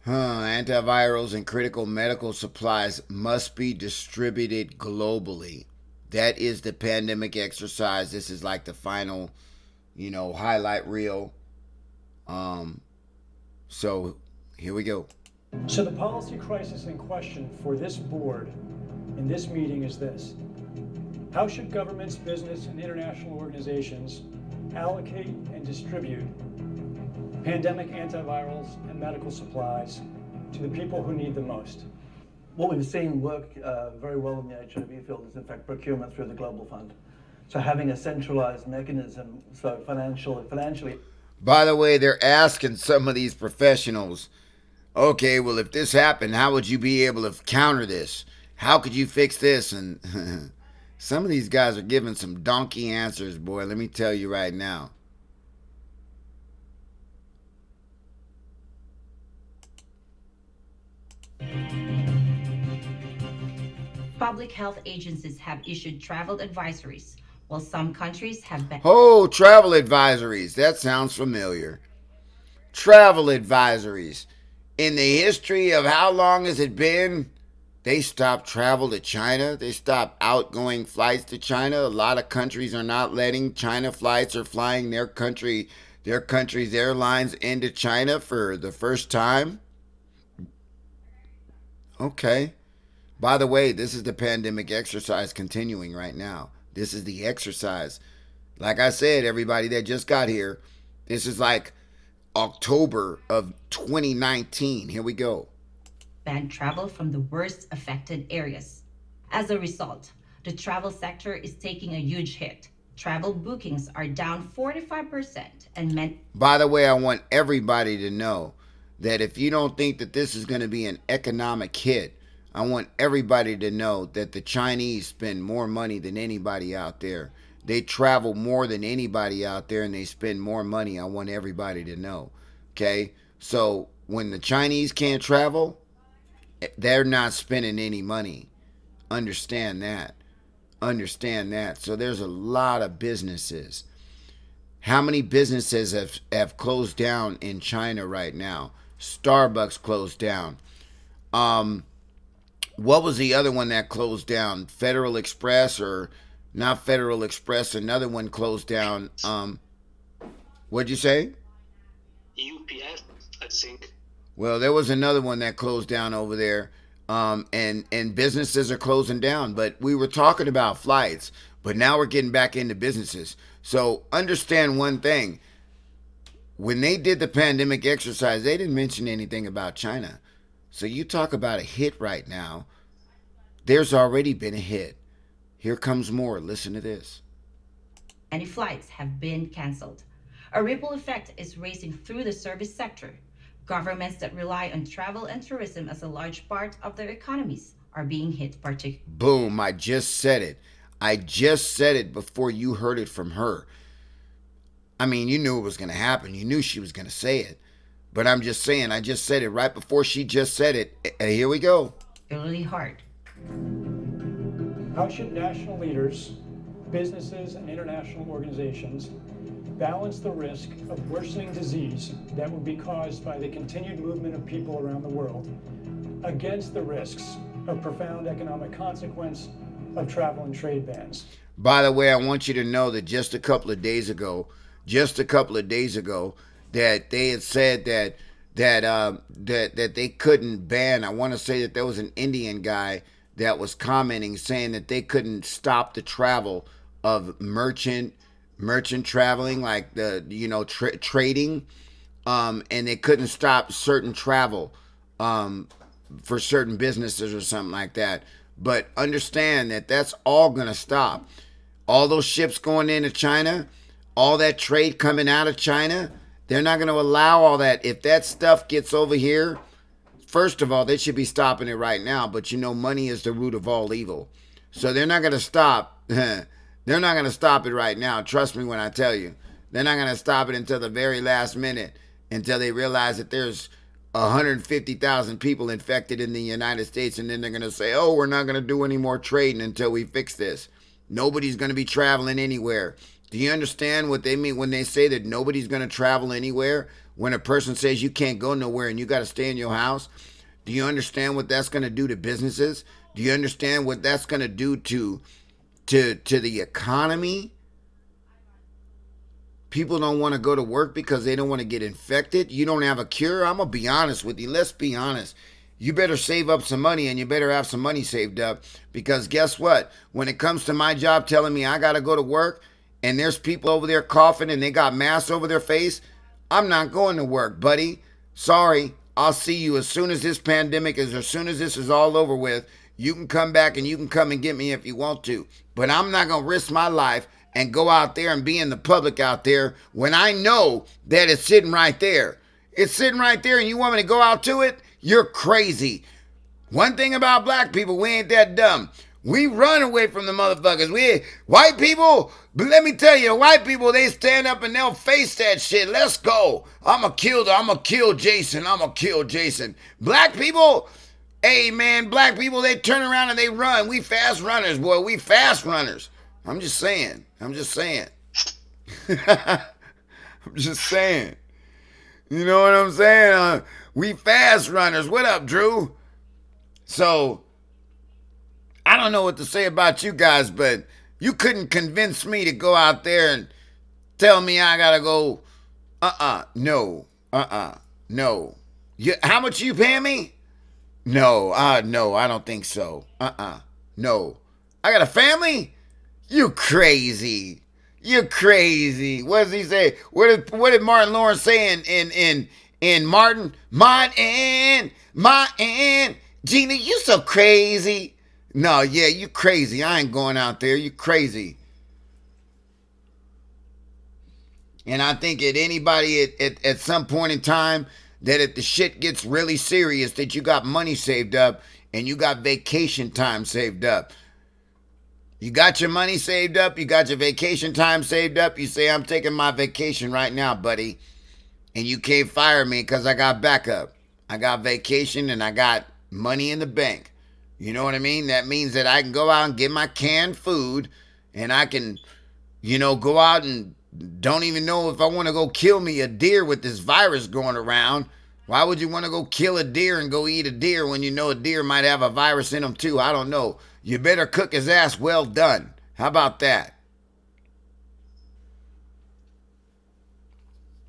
Antivirals and critical medical supplies must be distributed globally. That is the pandemic exercise. This is like the final, highlight reel. So here we go. So the policy crisis in question for this board in this meeting is this. How should governments, business, and international organizations allocate and distribute pandemic antivirals and medical supplies to the people who need them most? What we've seen work very well in the HIV field is in fact procurement through the Global Fund. So having a centralized mechanism, so financially. By the way, they're asking some of these professionals, okay, well, if this happened, how would you be able to counter this? How could you fix this? And some of these guys are giving some donkey answers, boy. Let me tell you right now. Public health agencies have issued travel advisories, while some countries have been. Oh, travel advisories. That sounds familiar. Travel advisories. In the history of how long has it been? They stopped travel to China. They stopped outgoing flights to China. A lot of countries are not letting China flights or flying their country's airlines into China for the first time. Okay. By the way, this is the pandemic exercise continuing right now. This is the exercise. Like I said, everybody that just got here, this is like October of 2019. Here we go. Banned travel from the worst affected areas. As a result, the travel sector is taking a huge hit. Travel bookings are down 45% and By the way, I want everybody to know that if you don't think that this is going to be an economic hit, I want everybody to know that the Chinese spend more money than anybody out there. They travel more than anybody out there, and they spend more money. I want everybody to know. Okay? So when the Chinese can't travel, they're not spending any money. Understand that. Understand that. So there's a lot of businesses. How many businesses have closed down in China right now? Starbucks closed down. What was the other one that closed down? Federal Express, or not Federal Express, another one closed down. What'd you say? UPS, I think. Well, there was another one that closed down over there. And businesses are closing down. But we were talking about flights, but now we're getting back into businesses. So understand one thing. When they did the pandemic exercise, they didn't mention anything about China. So you talk about a hit right now. There's already been a hit. Here comes more. Listen to this. Many flights have been canceled. A ripple effect is racing through the service sector. Governments that rely on travel and tourism as a large part of their economies are being hit particularly. Boom, I just said it. I just said it before you heard it from her. I mean, you knew it was going to happen. You knew she was going to say it. But I'm just saying, I just said it right before she just said it. Here we go. Really hard. How should national leaders, businesses, and international organizations balance the risk of worsening disease that would be caused by the continued movement of people around the world against the risks of profound economic consequence of travel and trade bans? By the way, I want you to know that just a couple of days ago, that they had said that they couldn't ban. I want to say that there was an Indian guy that was commenting saying that they couldn't stop the travel of merchant traveling, like the trading, and they couldn't stop certain travel for certain businesses or something like that. But understand that that's all gonna stop. All those ships going into China, all that trade coming out of China, they're not going to allow all that. If that stuff gets over here, first of all, they should be stopping it right now. But money is the root of all evil. So they're not going to stop. They're not going to stop it right now. Trust me when I tell you. They're not going to stop it until the very last minute, until they realize that there's 150,000 people infected in the United States. And then they're going to say, oh, we're not going to do any more trading until we fix this. Nobody's going to be traveling anywhere. Do you understand what they mean when they say that nobody's going to travel anywhere? When a person says you can't go nowhere and you got to stay in your house? Do you understand what that's going to do to businesses? Do you understand what that's going to do to the economy? People don't want to go to work because they don't want to get infected. You don't have a cure. I'm going to be honest with you. Let's be honest. You better save up some money, and you better have some money saved up, because guess what? When it comes to my job telling me I got to go to work, and there's people over there coughing and they got masks over their face, I'm not going to work, buddy. Sorry. I'll see you as soon as this pandemic is, as soon as this is all over with. You can come back and you can come and get me if you want to. But I'm not going to risk my life and go out there and be in the public out there when I know that it's sitting right there. It's sitting right there, and you want me to go out to it? You're crazy. One thing about black people, we ain't that dumb. We run away from the motherfuckers. White people, but let me tell you, white people, they stand up and they'll face that shit. Let's go. I'm going to kill Jason. Black people, hey man, black people, they turn around and they run. We fast runners, boy. We fast runners. I'm just saying. I'm just saying. You know what I'm saying? We fast runners. What up, Drew? So, I don't know what to say about you guys, but you couldn't convince me to go out there and tell me I gotta go. No. No. How much you paying me? No, no, I don't think so. No. I got a family? You crazy. You're crazy. What does he say? What did Martin Lawrence say in Martin? Martin. Gina, you so crazy. No, yeah, you crazy. I ain't going out there. You crazy. And I think at anybody at some point in time that if the shit gets really serious, that you got money saved up and you got vacation time saved up. You got your money saved up, you got your vacation time saved up. You say, I'm taking my vacation right now, buddy. And you can't fire me because I got backup. I got vacation and I got money in the bank. You know what I mean? That means that I can go out and get my canned food and I can, go out and don't even know if I want to go kill me a deer with this virus going around. Why would you want to go kill a deer and go eat a deer when you know a deer might have a virus in them too? I don't know. You better cook his ass well done. How about that?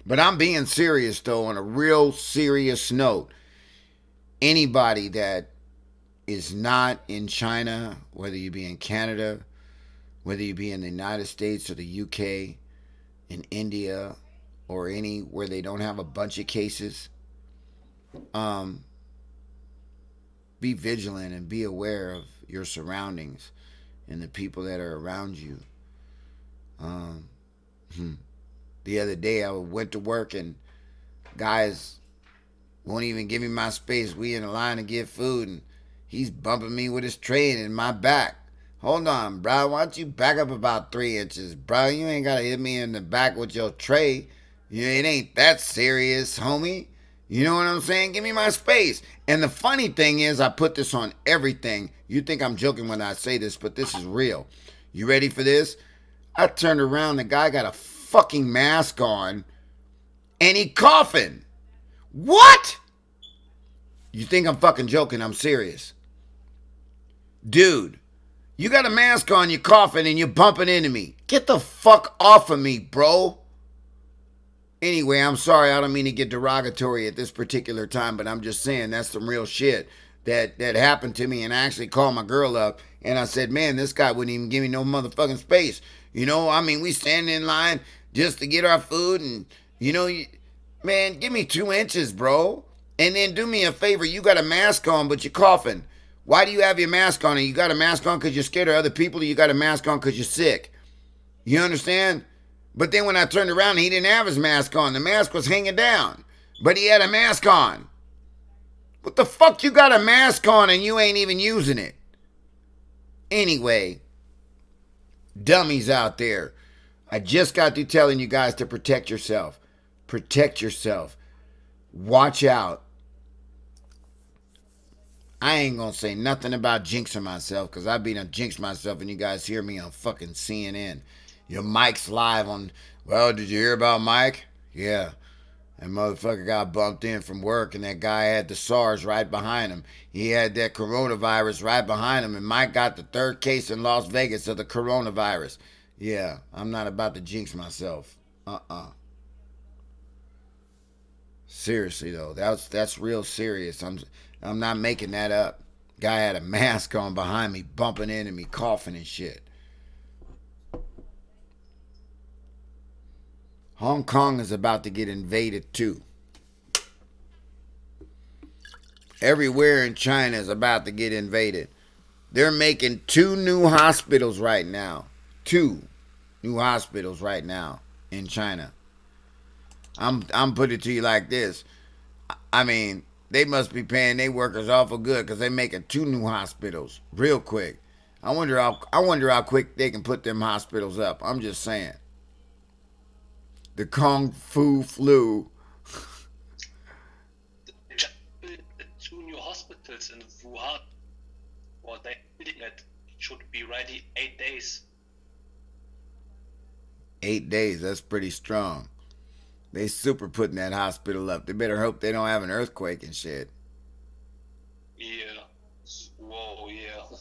But I'm being serious, though, on a real serious note. Anybody that is not in China, whether you be in Canada, whether you be in the United States or the UK, in India, or any where they don't have a bunch of cases, be vigilant and be aware of your surroundings and the people that are around you. The other day I went to work and guys won't even give me my space. We in a line to get food and he's bumping me with his tray in my back. Hold on, bro. Why don't you back up about 3 inches, bro? You ain't got to hit me in the back with your tray. It ain't that serious, homie. You know what I'm saying? Give me my space. And the funny thing is, I put this on everything. You think I'm joking when I say this, but this is real. You ready for this? I turned around, the guy got a fucking mask on, and he coughing. What? You think I'm fucking joking? I'm serious. Dude, you got a mask on, you're coughing, and you're bumping into me. Get the fuck off of me, bro. Anyway, I'm sorry. I don't mean to get derogatory at this particular time, but I'm just saying that's some real shit that happened to me. And I actually called my girl up, and I said, man, this guy wouldn't even give me no motherfucking space. We standing in line just to get our food, and, man, give me 2 inches, bro. And then do me a favor. You got a mask on, but you're coughing. Why do you have your mask on? And you got a mask on because you're scared of other people, or you got a mask on because you're sick? You understand? But then when I turned around, he didn't have his mask on. The mask was hanging down. But he had a mask on. What the fuck you got a mask on and you ain't even using it? Anyway, dummies out there. I just got through telling you guys to protect yourself. Protect yourself. Watch out. I ain't gonna say nothing about jinxing myself because I've been jinxed myself and you guys hear me on fucking CNN. Your Mike's live on, well, did you hear about Mike? Yeah. That motherfucker got bumped in from work and that guy had the SARS right behind him. He had that coronavirus right behind him and Mike got the 3rd case in Las Vegas of the coronavirus. Yeah, I'm not about to jinx myself. Seriously though, that's real serious. I'm not making that up. Guy had a mask on behind me, bumping into me, coughing and shit. Hong Kong is about to get invaded too. Everywhere in China is about to get invaded. They're making 2 new hospitals right now. 2 new hospitals right now in China. I'm putting it to you like this. I mean, they must be paying their workers awful good because they're making 2 new hospitals real quick. I wonder how quick they can put them hospitals up. I'm just saying. The Kung Fu Flu. 2 new hospitals in Wuhan. Or they building it should be ready 8 days. 8 days, that's pretty strong. They super putting that hospital up. They better hope they don't have an earthquake and shit. Yeah. Whoa, yeah.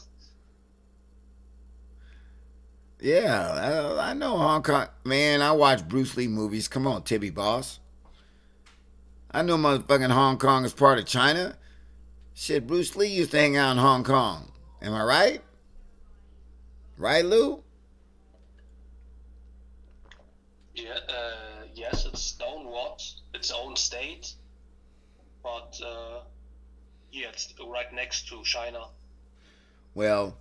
Yeah, I know Hong Kong. Man, I watch Bruce Lee movies. Come on, Tibby Boss. I know motherfucking Hong Kong is part of China. Shit, Bruce Lee used to hang out in Hong Kong. Am I right? Right, Lou? Yeah, yes, it's its own state. But, yeah, it's right next to China. Well,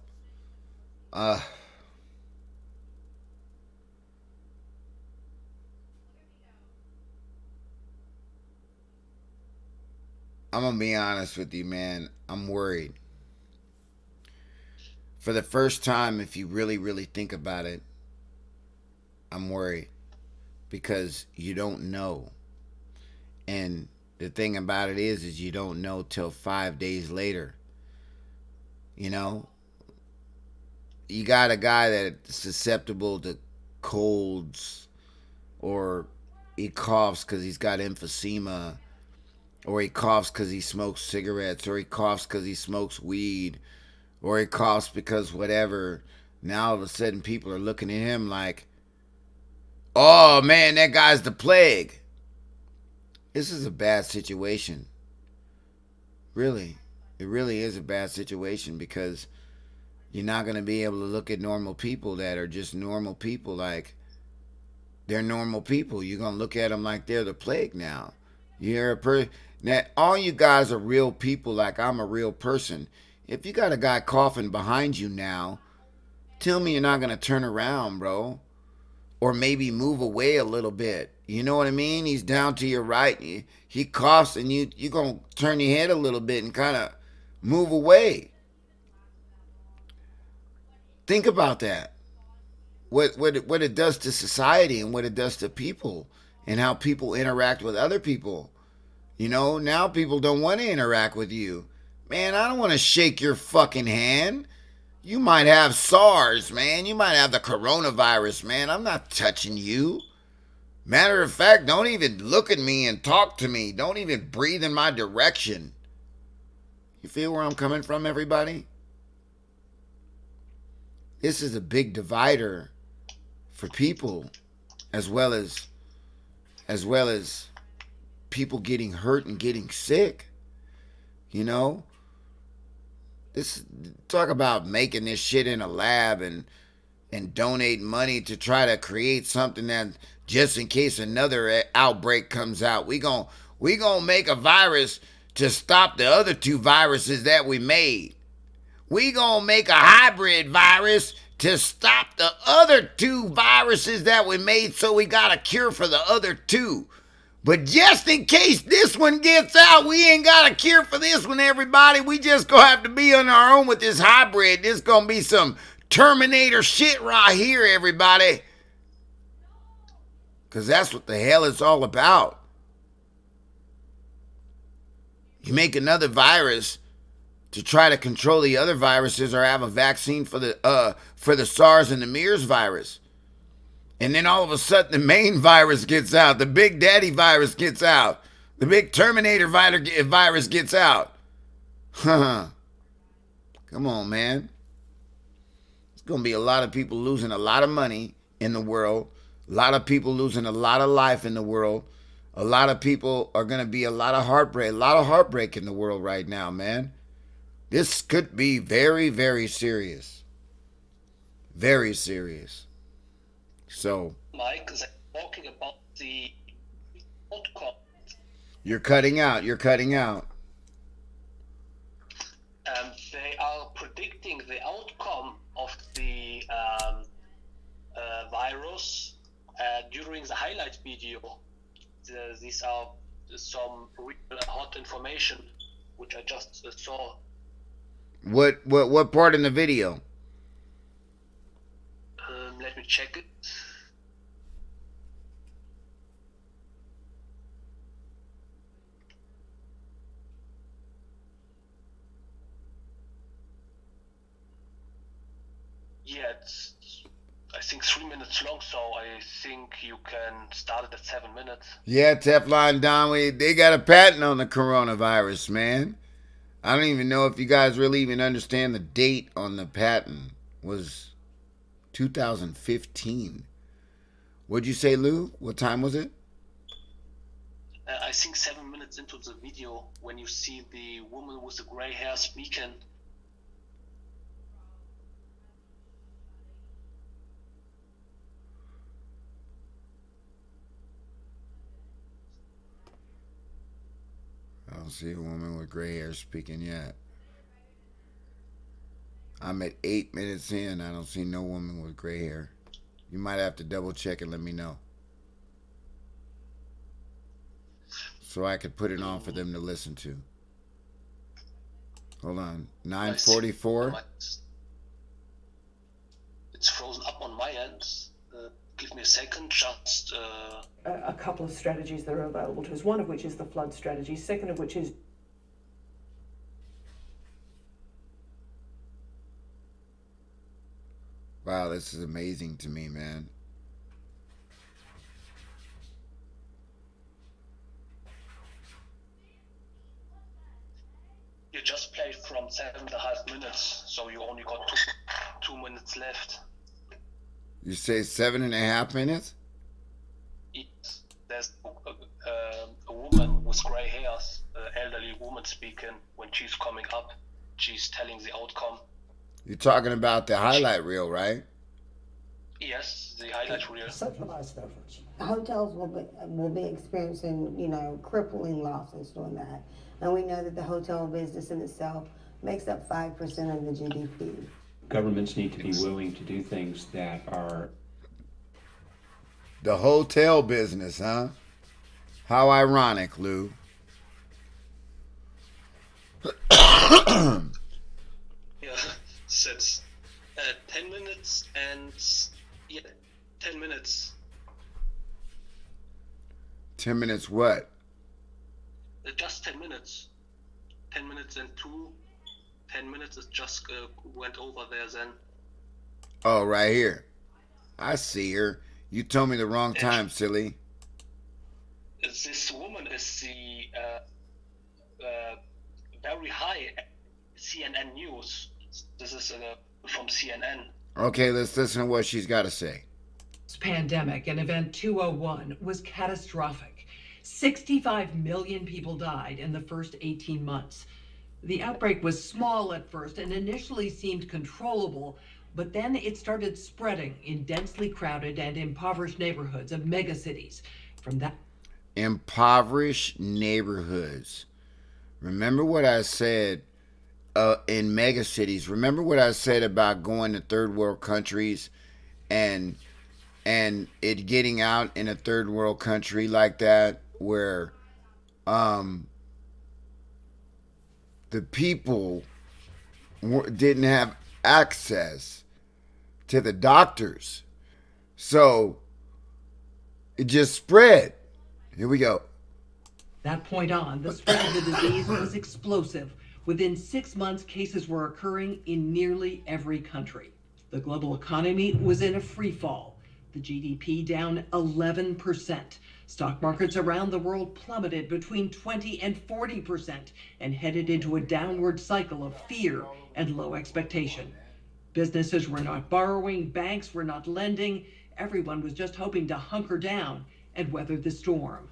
I'm gonna be honest with you, man. I'm worried. For the first time, if you really, really think about it, I'm worried because you don't know. And the thing about it is you don't know till 5 days later. You know, you got a guy that's susceptible to colds, or he coughs because he's got emphysema, or he coughs because he smokes cigarettes, or he coughs because he smokes weed, or he coughs because whatever. Now all of a sudden people are looking at him like, oh man, that guy's the plague. This is a bad situation. Really. It really is a bad situation because you're not going to be able to look at normal people that are just normal people like they're normal people. You're going to look at them like they're the plague now. You're a person. Now, all you guys are real people like I'm a real person. If you got a guy coughing behind you now, tell me you're not going to turn around, bro. Or maybe move away a little bit. You know what I mean? He's down to your right. He coughs and you're going to turn your head a little bit and kind of move away. Think about that. What it does to society and what it does to people and how people interact with other people. You know, now people don't want to interact with you. Man, I don't want to shake your fucking hand. You might have SARS, man. You might have the coronavirus, man. I'm not touching you. Matter of fact, don't even look at me and talk to me. Don't even breathe in my direction. You feel where I'm coming from, everybody? This is a big divider for people, as well as people getting hurt and getting sick. You know? This, talk about making this shit in a lab and donate money to try to create something that just in case another outbreak comes out, we gonna make a virus to stop the other two viruses that we made. We gonna make a hybrid virus to stop the other two viruses that we made, so we got a cure for the other two. But just in case this one gets out, we ain't got a cure for this one, everybody. We just gonna have to be on our own with this hybrid. This gonna be some Terminator shit right here, everybody. Because that's what the hell it's all about. You make another virus to try to control the other viruses or have a vaccine for the SARS and the MERS virus. And then all of a sudden the main virus gets out. The big daddy virus gets out. The big Terminator virus gets out. Come on, man. It's going to be a lot of people losing a lot of money in the world. A lot of people losing a lot of life in the world. A lot of people are going to be a lot of heartbreak in the world right now, man. This could be very, very serious. Very serious. So, Mike, talking about the outcome. You're cutting out. They are predicting the outcome of the virus during the highlight video. These are some real hot information which I just saw. What part in the video? Let me check it. Yeah, it's I think 3 minutes long, so I think you can start it at 7 minutes. Yeah, Teflon Don, they got a patent on the coronavirus, man. I don't even know if you guys really even understand the date on the patent. Was 2015. What'd you say, Lou? What time was it? I think 7 minutes into the video, when you see the woman with the gray hair speaking. I don't see a woman with gray hair speaking yet. I'm at 8 minutes in. I don't see no woman with gray hair. You might have to double check and let me know, so I could put it on for them to listen to. Hold on. I see 9:44. it's frozen up on my end. Give me a second, just. A couple of strategies that are available to us, one of which is the flood strategy, second of which is Wow, this is amazing to me, man. You just played from 7.5 minutes, so you only got 2 minutes left. You say 7.5 minutes? Yes, there's a woman with gray hairs, elderly woman speaking. When she's coming up, she's telling the outcome. You're talking about the highlight reel, right? Yes, the highlight reel. Centralized efforts. Hotels will be experiencing, crippling losses doing that. And we know that the hotel business in itself makes up 5% of the GDP. Governments need to be willing to do things that are... The hotel business, huh? How ironic, Lou. Yeah, sits 10 minutes and 10 minutes. 10 minutes what? Just 10 minutes. 10 minutes and 10 minutes is just went over there then. Oh, right here. I see her. You told me the wrong time, silly. This woman is the very high CNN news. This is from CNN. Okay, let's listen to what she's got to say. This pandemic and Event 201 was catastrophic. 65 million people died in the first 18 months. The outbreak was small at first and initially seemed controllable, but then it started spreading in densely crowded and impoverished neighborhoods of megacities. From that, impoverished neighborhoods. Remember what I said in megacities. Remember what I said about going to third world countries and it getting out in a third world country like that where the people didn't have access to the doctors. So it just spread. Here we go. that point on, the spread of the disease was explosive. Within 6 months, cases were occurring in nearly every country. The global economy was in a free fall. The GDP down 11%. Stock markets around the world plummeted between 20 and 40% and headed into a downward cycle of fear and low expectation. Businesses were not borrowing, banks were not lending. Everyone was just hoping to hunker down and weather the storm.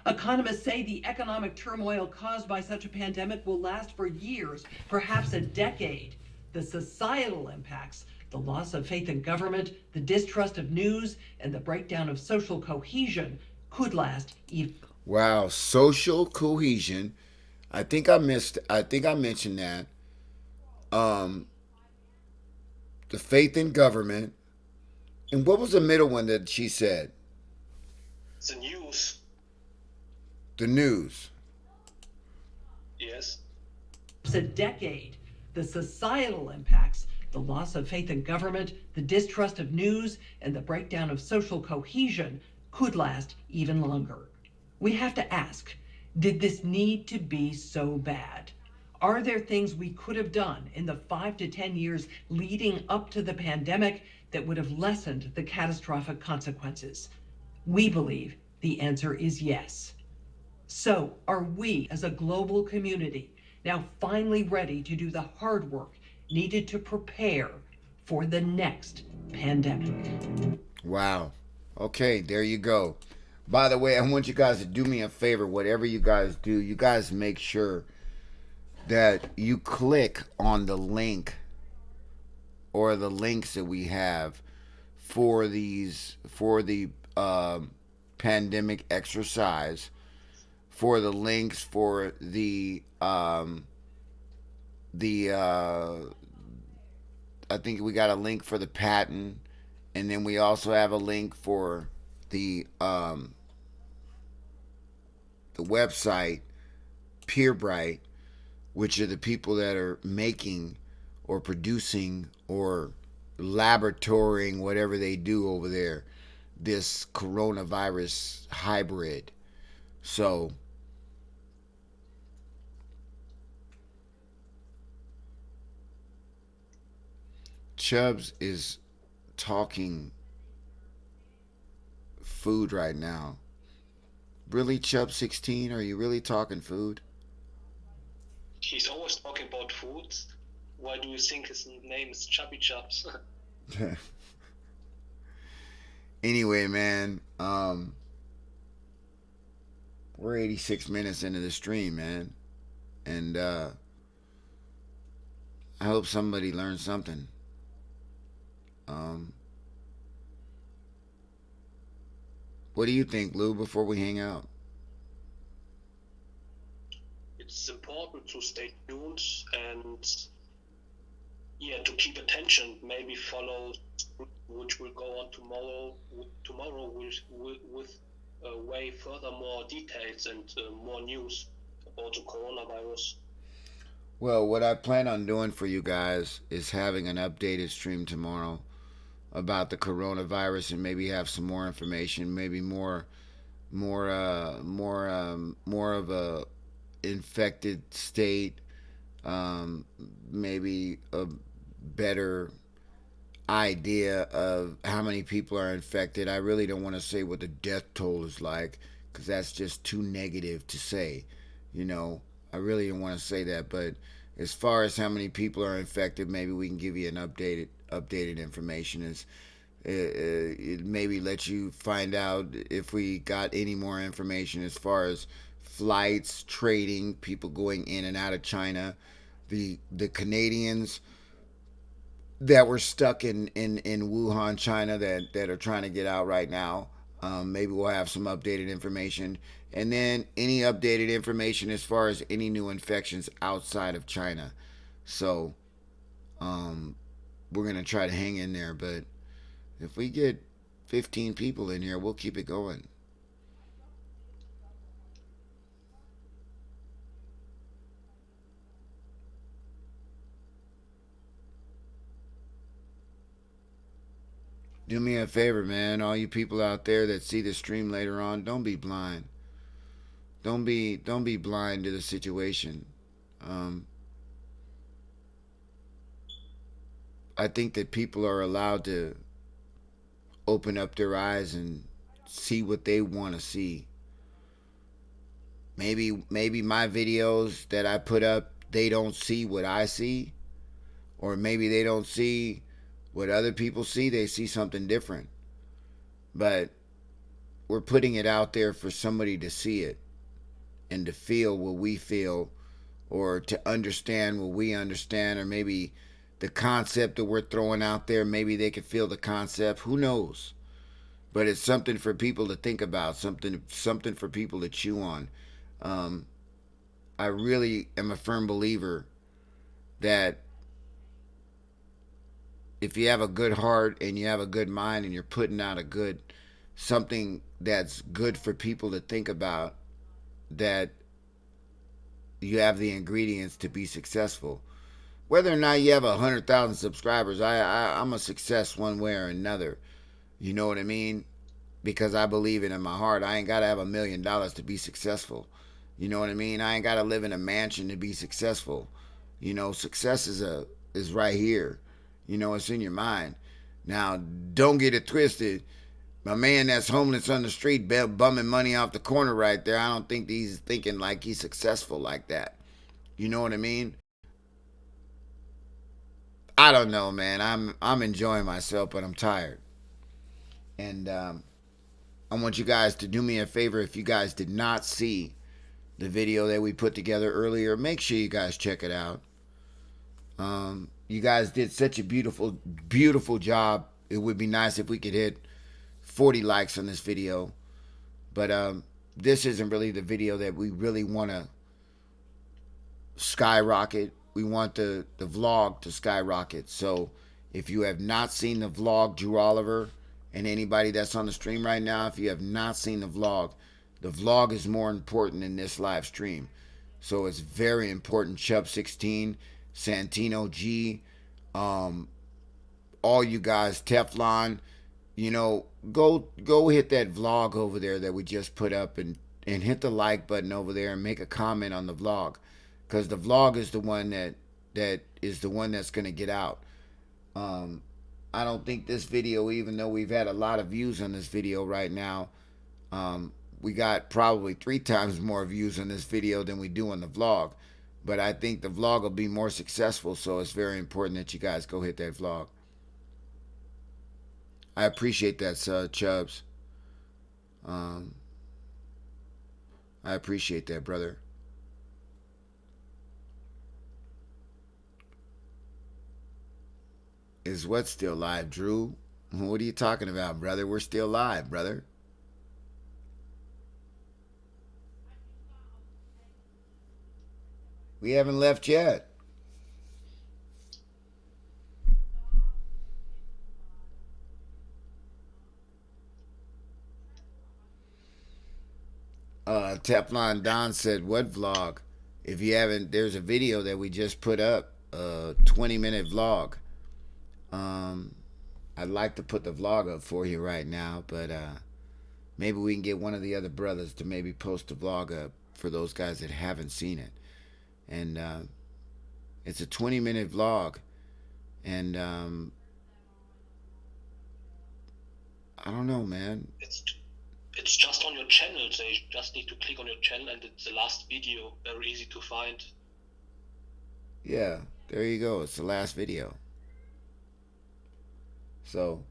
Economists say the economic turmoil caused by such a pandemic will last for years, perhaps a decade. The societal impacts, the loss of faith in government, the distrust of news, and the breakdown of social cohesion could last even. Wow, social cohesion. I think I mentioned that. The faith in government. And what was the middle one that she said? The news. The news. Yes. It's a decade. The societal impacts, the loss of faith in government, the distrust of news, and the breakdown of social cohesion could last even longer. We have to ask, did this need to be so bad? Are there things we could have done in the 5 to 10 years leading up to the pandemic that would have lessened the catastrophic consequences? We believe the answer is yes. So, are we as a global community now finally ready to do the hard work needed to prepare for the next pandemic? Wow. Okay, there you go. By the way, I want you guys to do me a favor. Whatever you guys do, you guys make sure that you click on the link or the links that we have for the pandemic exercise, for the links for the I think we got a link for the patent, and then we also have a link for the website PeerBright. which are the people that are making or producing or laboratorying whatever they do over there, this coronavirus hybrid. So Chubbs is talking food right now. Really, Chubb 16? Are you really talking food? He's always talking about food. Why do you think his name is Chubby Chubs? Anyway, man, we're 86 minutes into the stream, man. And I hope somebody learned something. What do you think, Lou, before we hang out? It's important to stay tuned and to keep attention. Maybe follow, which will go on tomorrow. Tomorrow with way further more details and more news about the coronavirus. Well, what I plan on doing for you guys is having an updated stream tomorrow about the coronavirus, and maybe have some more information, maybe more of a infected state, maybe a better idea of how many people are infected. I really don't want to say what the death toll is like, because that's just too negative to say. I really don't want to say that, but as far as how many people are infected, maybe we can give you an updated information. Is it maybe let you find out if we got any more information as far as flights, trading, people going in and out of China, the Canadians that were stuck in Wuhan, China, that are trying to get out right now. Maybe we'll have some updated information. And then any updated information as far as any new infections outside of China. So we're going to try to hang in there. But if we get 15 people in here, we'll keep it going. Do me a favor, man. All you people out there that see the stream later on, don't be blind. Don't be blind to the situation. I think that people are allowed to open up their eyes and see what they want to see. Maybe my videos that I put up, they don't see what I see, or maybe they don't see what other people see. They see something different. But we're putting it out there for somebody to see it and to feel what we feel, or to understand what we understand, or maybe the concept that we're throwing out there, maybe they could feel the concept. Who knows? But it's something for people to think about, something for people to chew on. I really am a firm believer that if you have a good heart and you have a good mind and you're putting out something that's good for people to think about, that you have the ingredients to be successful. Whether or not you have 100,000 subscribers, I'm a success one way or another. You know what I mean? Because I believe it in my heart. I ain't got to have $1 million to be successful. You know what I mean? I ain't got to live in a mansion to be successful. Success is right here. It's in your mind. Now, don't get it twisted. My man that's homeless on the street bumming money off the corner right there, I don't think he's thinking like he's successful like that. You know what I mean? I don't know, man. I'm enjoying myself, but I'm tired. And I want you guys to do me a favor. If you guys did not see the video that we put together earlier, make sure you guys check it out. You guys did such a beautiful, beautiful job. It would be nice if we could hit 40 likes on this video. But this isn't really the video that we really want to skyrocket. We want the vlog to skyrocket. So if you have not seen the vlog, Drew Oliver, and anybody that's on the stream right now, if you have not seen the vlog is more important than this live stream. So it's very important. Chubb 16, Santino G, all you guys, Teflon, go hit that vlog over there that we just put up, and hit the like button over there and make a comment on the vlog, because the vlog is the one that is the one that's going to get out. I don't think this video, even though we've had a lot of views on this video right now, we got probably 3 times more views on this video than we do on the vlog. But I think the vlog will be more successful, so it's very important that you guys go hit that vlog. I appreciate that, Chubbs. I appreciate that, brother. Is what still live, Drew? What are you talking about, brother? We're still live, brother. We haven't left yet. Teflon Don said, what vlog? If you haven't, there's a video that we just put up, a 20-minute vlog. I'd like to put the vlog up for you right now, but maybe we can get one of the other brothers to maybe post the vlog up for those guys that haven't seen it. And it's a 20-minute vlog, and I don't know, man. It's just on your channel, so you just need to click on your channel, and it's the last video. Very easy to find. Yeah, there you go. It's the last video. So,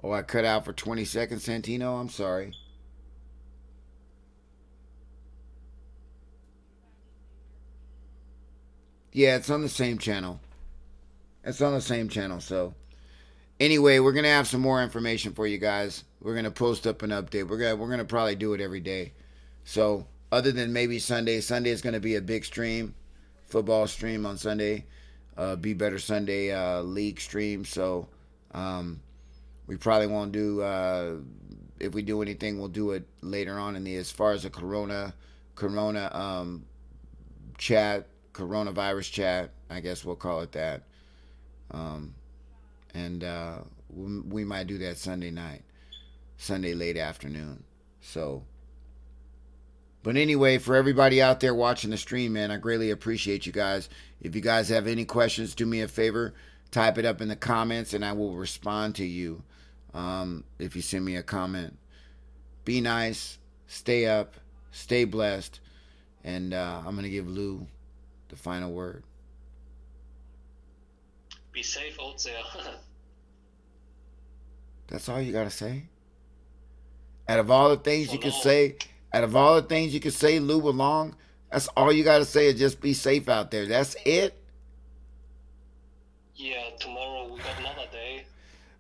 oh, I cut out for 20 seconds, Santino. I'm sorry. Yeah, it's on the same channel. It's on the same channel. So, anyway, we're gonna have some more information for you guys. We're gonna post up an update. We're gonna probably do it every day. So, other than maybe Sunday, Sunday is gonna be a big stream. Football stream on Sunday, Be Better Sunday league stream. So we probably won't do, if we do anything, we'll do it later on in the, as far as the corona chat, coronavirus chat, I guess we'll call it that. And we might do that Sunday night, Sunday late afternoon. So, but anyway, for everybody out there watching the stream, man, I greatly appreciate you guys. If you guys have any questions, do me a favor, type it up in the comments, and I will respond to you if you send me a comment. Be nice, stay up, stay blessed, and I'm going to give Lou the final word. Be safe out there. That's all you got to say? Out of all the things you could say... Out of all the things you could say, Lou along, that's all you got to say is just be safe out there. That's it? Yeah, tomorrow we got another day.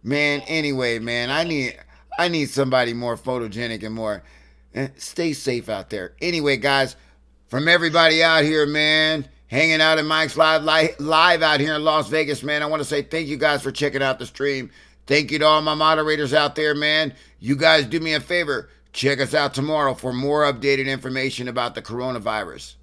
Man, anyway, man, I need somebody more photogenic and more. Stay safe out there. Anyway, guys, from everybody out here, man, hanging out in Mike's live out here in Las Vegas, man, I want to say thank you guys for checking out the stream. Thank you to all my moderators out there, man. You guys do me a favor. Check us out tomorrow for more updated information about the coronavirus.